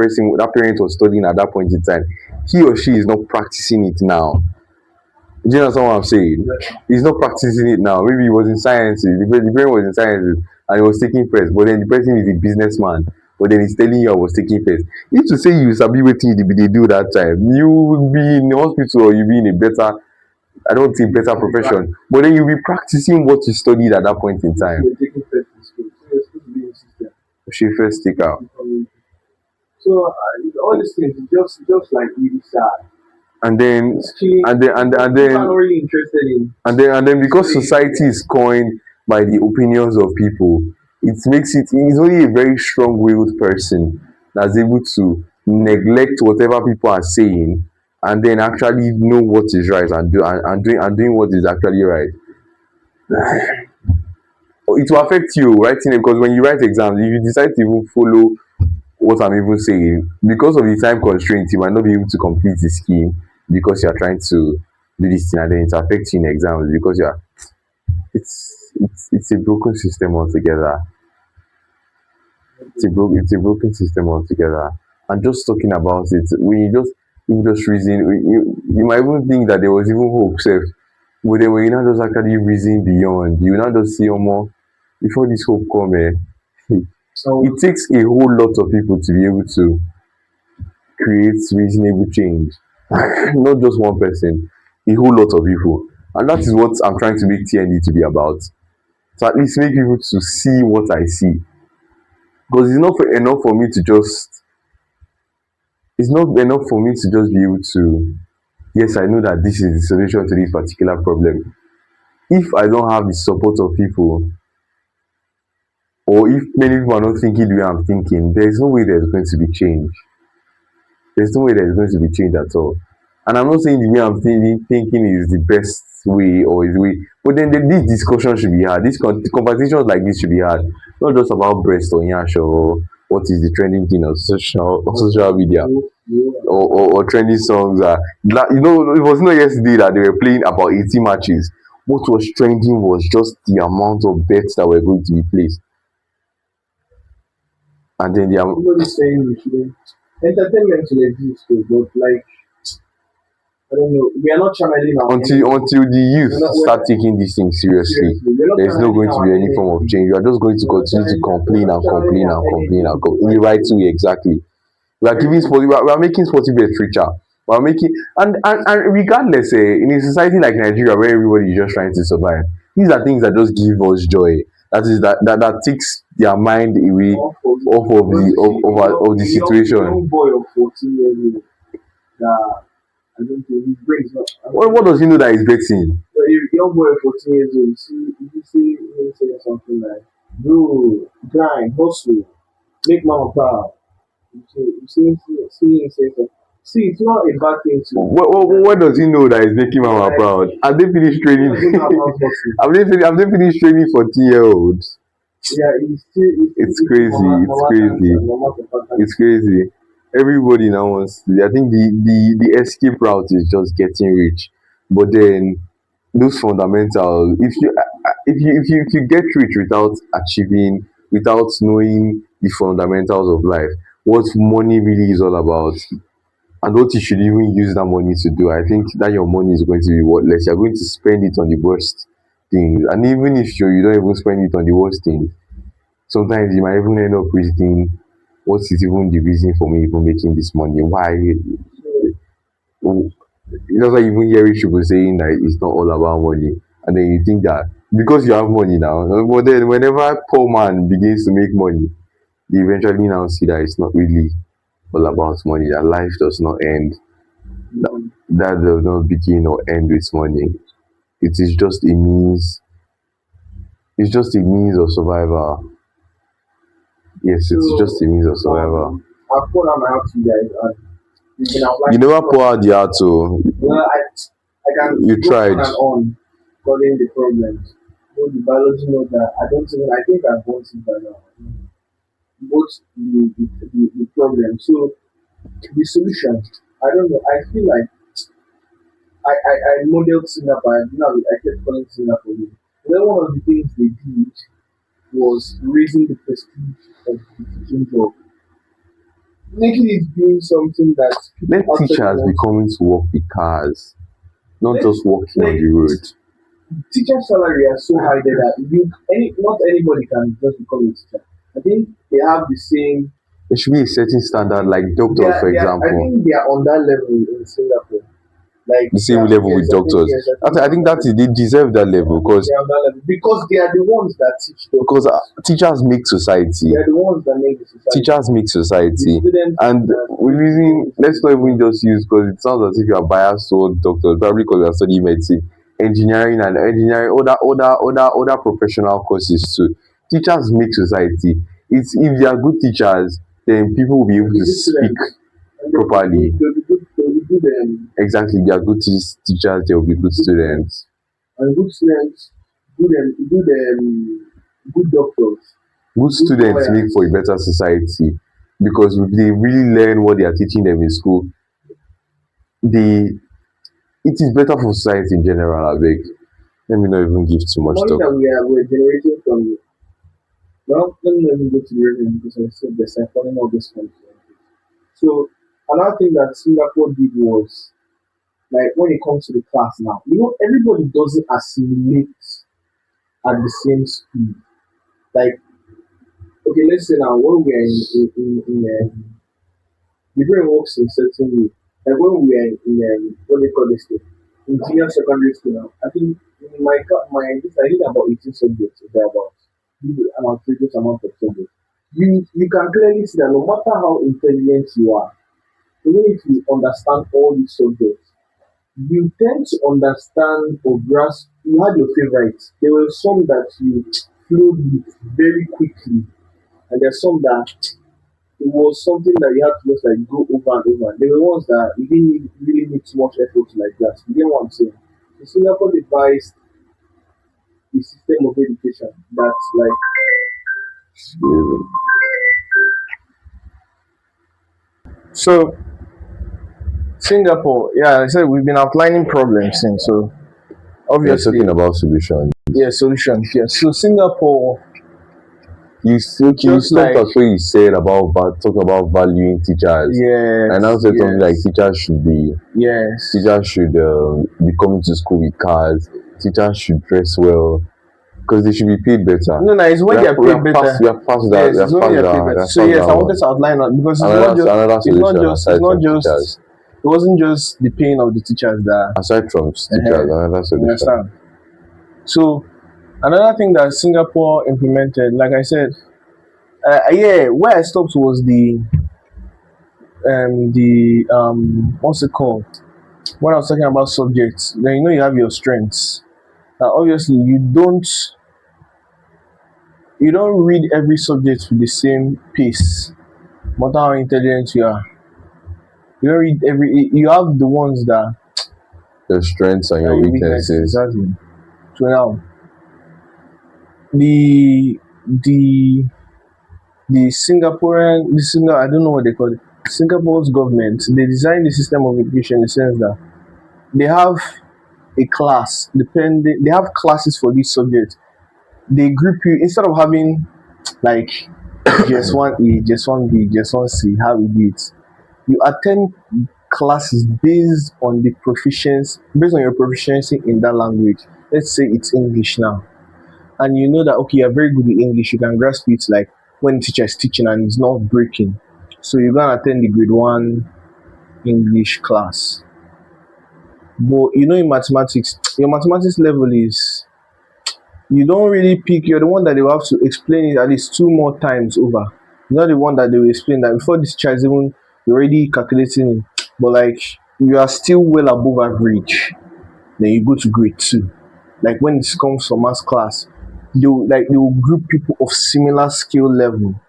parent was studying at that point in time, he or she is not practicing it now. Do you understand what I'm saying? He's not practicing it now. Maybe he was in sciences, the brain was in sciences and he was taking first, but then the person is a businessman. But then he's telling you I was taking first. If to say you sabi wetin they do that time, you will be in the hospital or you be in a better, I don't think better profession, but then you'll be practicing what you studied at that point in Because time. you were taking first in school, so you're supposed to be in the system. She first take out. So all these things is just like really sad. And then It's actually and then and, and people are not then really interested in and then because studying. society is coined by the opinions of people, it's only a very strong-willed person that's able to neglect whatever people are saying and then actually know what is right and doing what is actually right. It will affect you writing it because when you write exams, if you decide to even follow what I'm even saying, because of the time constraint, you might not be able to complete the scheme because you are trying to do this thing and then it affects you in exams because you are it's a broken system altogether. It's a broken system altogether. And just talking about it, when you just reason, you might even think that there was even hope, safe. But then when you now just actually reason beyond, you now just see more before this hope come, So it takes a whole lot of people to be able to create reasonable change. Not just one person, a whole lot of people. And that is what I'm trying to make TND to be about. So at least make people to see what I see. Because enough for me to just it's not enough for me to just be able to, yes, I know that this is the solution to this particular problem. If I don't have the support of people, or if many people are not thinking the way I'm thinking, there's no way there's going to be change. There's no way there's going to be change at all. And I'm not saying the way I'm thinking is the best way or is the way, but then this discussion should be had. Conversations like this should be had, not just about breast or yash or what is the trending thing on social media, No. or trending songs. It was not yesterday that they were playing about 80 matches. What was trending was just the amount of bets that were going to be placed, and then Nobody's saying we shouldn't. Entertainment will exist, too, but like, I don't know. We are not channeling our energy. until the youth We're start taking this thing seriously, seriously, we're not there's not channeling going to our be any form of energy. change. We are just going to We're not continue to channeling, we're complain not and channeling complain our and energy complain and into the in the right right place. way. Exactly. Very true. We are making sporty bets richer. We are making, and regardless, in a society like Nigeria where everybody is just trying to survive, these are things that just give us joy. That is that takes their mind away All for you. off of But the you see, of the a young situation. boy of 14 years old that I don't think his brain is not. I What mean, does he know that he's betting? but a young boy of 14 years old, you see him saying something like, bro, grind, hustle, make mama proud. You see him say something. See, it's not a bad thing to What does he know that is making mama like, proud? Have they finished he training? doesn't have house hustle. Have they finished training 40-year-olds? Yeah, he's still It's eating crazy. mama, It's mama times crazy. and mama papa It's times. crazy. Everybody now wants to. I think the escape route is just getting rich, but then those fundamentals. If you get rich without achieving, without knowing the fundamentals of life, what money really is all about, and what you should even use that money to do, I think that your money is going to be worthless. You're going to spend it on the worst things, and even if you don't even spend it on the worst things, sometimes you might even end up reasoning, what is even the reason for me even making this money? Why? So, Oh, that's why you even hear rich people saying that it's not all about money. And then you think that because you have money now, but then whenever poor man begins to make money, they eventually now see that it's not really all about money, that life does not end, mm, that does not begin or end with money. It is just a means, it's just a means of survival. Yes, it's just so a means of survival. I've put on my out to you guys and we've been You outlining the never pour problem. out the heart, so Well, I can you go on tried. and on calling the problems. So the biology knows that I think I've gone it by now. Both the problem. So the solution, I don't know. I feel like I modeled Singapore. I kept calling Singapore. Then one of the things they did was raising the prestige of the teaching job, making it being something that people Let actually teachers be want to do. coming to work with cars, not Let just walking on like the road. teacher salary are so high there that not anybody can just become a teacher. I think they have the same. There should be a certain standard, like doctors, for I example, think they are on that level in Singapore. Like the same level with doctors. I think I they're on think that that is, level. they deserve that I level think they're on that level because they are the ones that teach doctors. teachers make They society. are the ones that make the society. Teachers make The society. students And that we're using, let's not even just use, because it sounds as if you are biased toward doctors, probably because you are studying medicine, engineering, other professional courses too. Teachers make society. It's if they are good teachers, then people will be able they'll be to good speak students and properly. they'll be good Exactly, they are good teachers, they will be good good students students. and good students, good doctors, Good good students make for a lawyers. better society, because if they really learn what they are teaching them in school, they it is better for society in general. Abeg, let me not even give too The much money talk. that we're generating from well, let me not even go to the revenue because I said this, I'm calling all this country. So another thing that Singapore did was like when it comes to the class now, everybody doesn't assimilate at the same speed. Like, okay, let's say now when we're the brain works in certain way. Like when we are in what they call this thing, in junior secondary school now, I think in I did about 18 subjects or thereabouts. An outrageous amount of subjects. You can clearly see that no matter how intelligent you are, even if you understand all these subjects, you tend to understand or grasp. You had your favorites. There were some that you flowed with very quickly, and there's some that it was something that you had to just like go over and over. There were ones that you didn't really need too much effort to like grasp. You get what I'm saying? So Singapore devised a system of education that's like So Singapore, yeah, I said we've been outlining problems since. So We are obviously, talking about solutions. yeah, solutions. Yeah. So Singapore, Okay, you just stopped like at what you said about talking about valuing teachers. I now yes, said something like yes, yes. teachers should be coming to school with cars. Teachers should dress well because they should be paid better. No, no, it's when they are paid better. We are past that. Yes, it's when they are paid better. We are So past yes, that I wanted one. to outline that because Another solution it's aside not from just teachers, it wasn't just the paying of the teachers that aside from teachers, uh another you solution. understand. So another thing that Singapore implemented, like I said, yeah, where I stopped was the what's it called? When I was talking about subjects, then you have your strengths. Now obviously you don't read every subject with the same pace, no matter how intelligent you are. You don't read every. You have the ones that Your strengths and are your your weaknesses weaknesses. exactly. So now the the I don't know what they call it. Singapore's government, they designed the system of education in the sense that they have a class depending. They have classes for this subject. They group you instead of having like just one A, just one B, just one C. How we do it? You attend classes based on your proficiency in that language. Let's say it's English now, and you know that okay, you're very good in English, you can grasp it like when the teacher is teaching and it's not breaking. So you're gonna attend the grade one English class. But in mathematics, your mathematics level is you don't really pick, you're the one that they will have to explain it at least two more times over. You're not the one that they will explain that before this child is even you're already calculating it. But like you are still well above average. Then you go to grade two. Like when it comes for math class, they will group people of similar skill level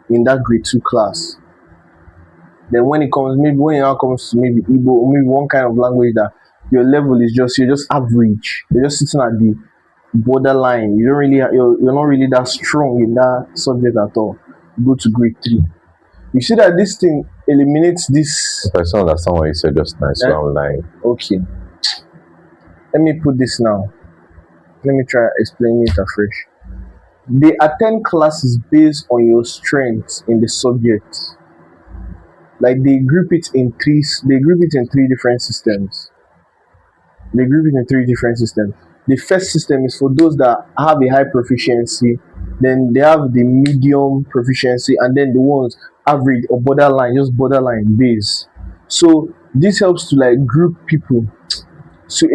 in that grade two class. Then when it comes maybe when it now comes to maybe Igbo or maybe one kind of language that your level is just you're just average. You're just sitting at the borderline. You're not really that strong in that subject at all. You go to grade three. You see that this thing eliminates this. If I still understand what you said just now, so I'm lying. Okay. Let me put this now. Let me try explaining it afresh. They attend classes based on your strengths in the subject. Like they group it in three different systems. The first system is for those that have a high proficiency, then they have the medium proficiency, and then the ones average or borderline, just borderline base. So this helps to like group people. So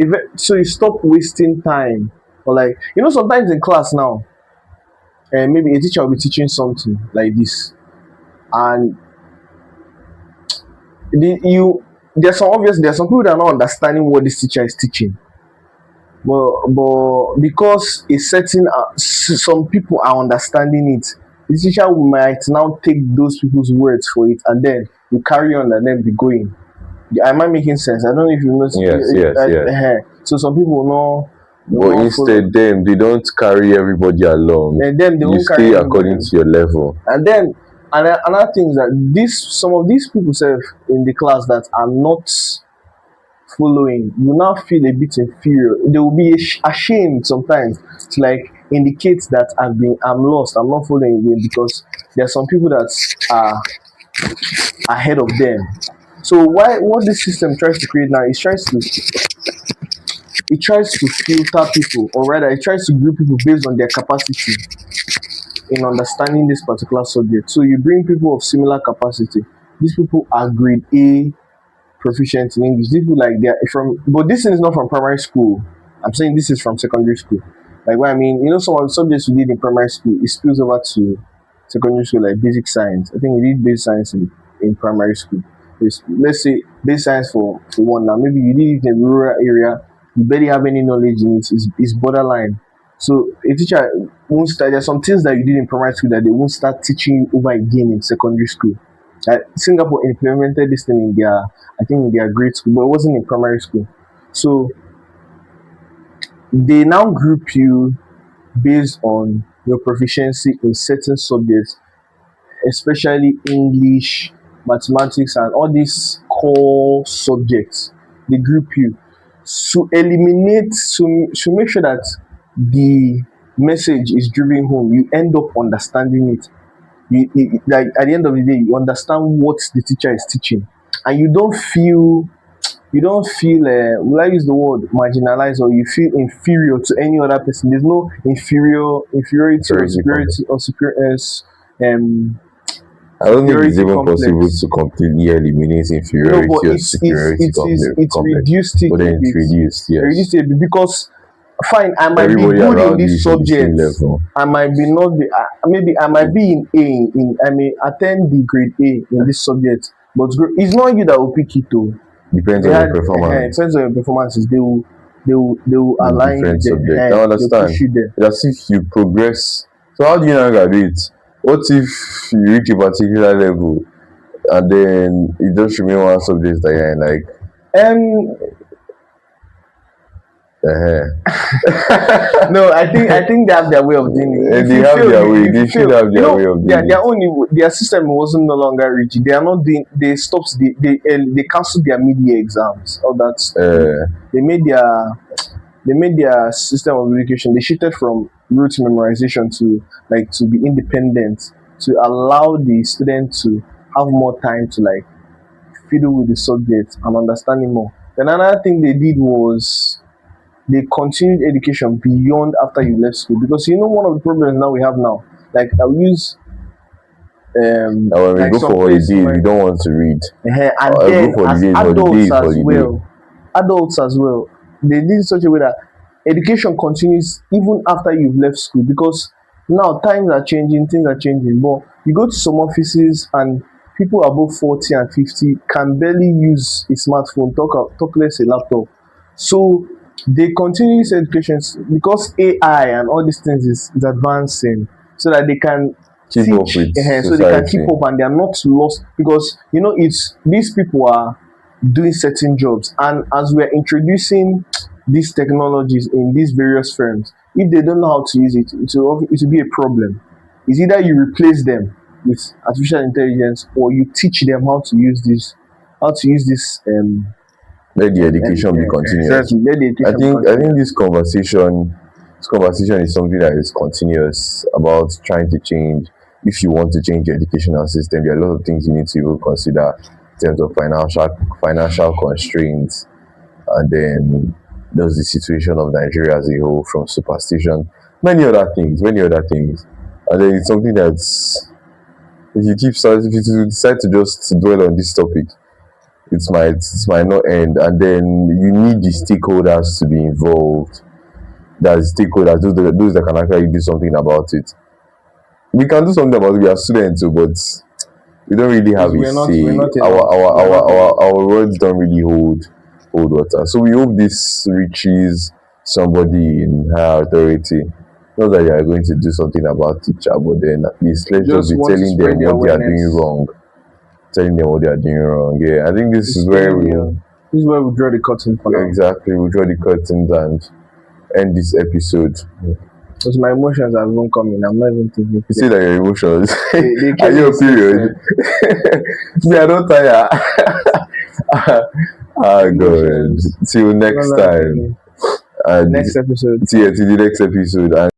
you stop wasting time. Or like sometimes in class now, and maybe a teacher will be teaching something like this, and there's some people that are not understanding what this teacher is teaching. But because some people are understanding it, the teacher might now take those people's words for it, and then you carry on and then be going. Am I making sense? I don't know if you know. Yes. So some people will But not follow, instead, they don't carry everybody along. and then they You won't carry stay anybody. according to your level. And then another thing is that some of these people serve in the class that are not following, you now feel a bit inferior. They will be ashamed sometimes to like indicate that I'm lost, I'm not following again because there are some people that are ahead of them. So what this system tries to create now is it tries to filter people, or rather it tries to group people based on their capacity in understanding this particular subject. So you bring people of similar capacity. These people are grade A proficient in English. These people like they're from, but this is not from primary school. I'm saying this is from secondary school. Like what I mean, some of the subjects we did in primary school, it spills over to secondary school, like basic science. I think we did basic science in primary school. Let's say basic science for one now. Maybe you did it in a rural area, you barely have any knowledge in it. It's borderline. So a teacher won't start. There's some things that you did in primary school that they won't start teaching you over again in secondary school. Singapore implemented this thing in their grade school, but it wasn't in primary school. So they now group you based on your proficiency in certain subjects, especially English mathematics, and all these core subjects. They group you to eliminate, to make sure that the message is driven home. You end up understanding it. Like at the end of the day, you understand what the teacher is teaching, and you don't feel will I use the word marginalized, or you feel inferior to any other person. There's no inferiority or Very complex. superiority or um I don't think it's superiority even possible complex. to completely eliminate No, but inferiority or superiority it's complex. reduced it But a then it's bit. reduced, yes. Reduced it a bit because fine, I might be Everybody good in around you this is in the same subject. level. I might be not be maybe I might be in A in I may attend the grade A in this subject, but it's not you that will pick it though. Depends They on your had performance depends on your performances. They will in align you different subjects. I there. They'll push understand. you there. It's as if you progress. So how do you now graduate? What if you reach a particular level and then it just remain one subject that you're in, like Um, no, I think they have their way of doing it. and If they you have fail, their way, if you they should fail, have their way of doing their it. only their system wasn't no longer rigid. They are not doing. They stopped. They cancelled their mid-year exams. All that. They made their system of education. They shifted from rote memorization to be independent, to allow the student to have more time to like fiddle with the subject and understanding more. Then another thing they did was they continued education beyond after you left school, because one of the problems now we have now, like I'll use Now when we like go some for place holidays, we where don't want to read. and Go then for as holidays, adults holidays, as holiday. well, they did such a way that education continues even after you've left school, because now times are changing, things are changing. But you go to some offices and people above 40 and 50 can barely use a smartphone, talk less a laptop. So they continue this education because AI and all these things is advancing, so that they can Keep up teach, with so they can keep society. up and they are not lost, because it's these people are doing certain jobs, and as we are introducing these technologies in these various firms, if they don't know how to use it, it will be a problem. It's either you replace them with artificial intelligence, or you teach them how to use this Let the education be continuous. exactly, let the I education be think I think continuous. this conversation is something that is continuous about trying to change. If you want to change the educational system, there are a lot of things you need to even consider in terms of financial constraints, and then there's the situation of Nigeria as a whole, from superstition, many other things, and then it's something that's, if you decide to just dwell on this topic, it might not end, and then you need the stakeholders to be involved. That stakeholders, those that can actually do something about it. We can do something about it. We are students, so, but we don't really have Because a we're say. not Our enough. our We're our not our, enough. our words don't really hold water. So we hope this reaches somebody in higher authority. Not that you are going to do something about it, but then at least let's just Just be want to telling spread them the what they are doing awareness. wrong. Telling them what they are doing wrong. Yeah, I think this is It's where telling we you. This is where we draw the curtain for now. exactly we draw the curtains and end this episode. Because my emotions have even coming. I'm not even thinking You see clear. that your emotions. They Are came you in a period? system. Me, I don't tire. Ah, God. Emotions. Till next No, time. no. And Next episode. see you till the next episode. And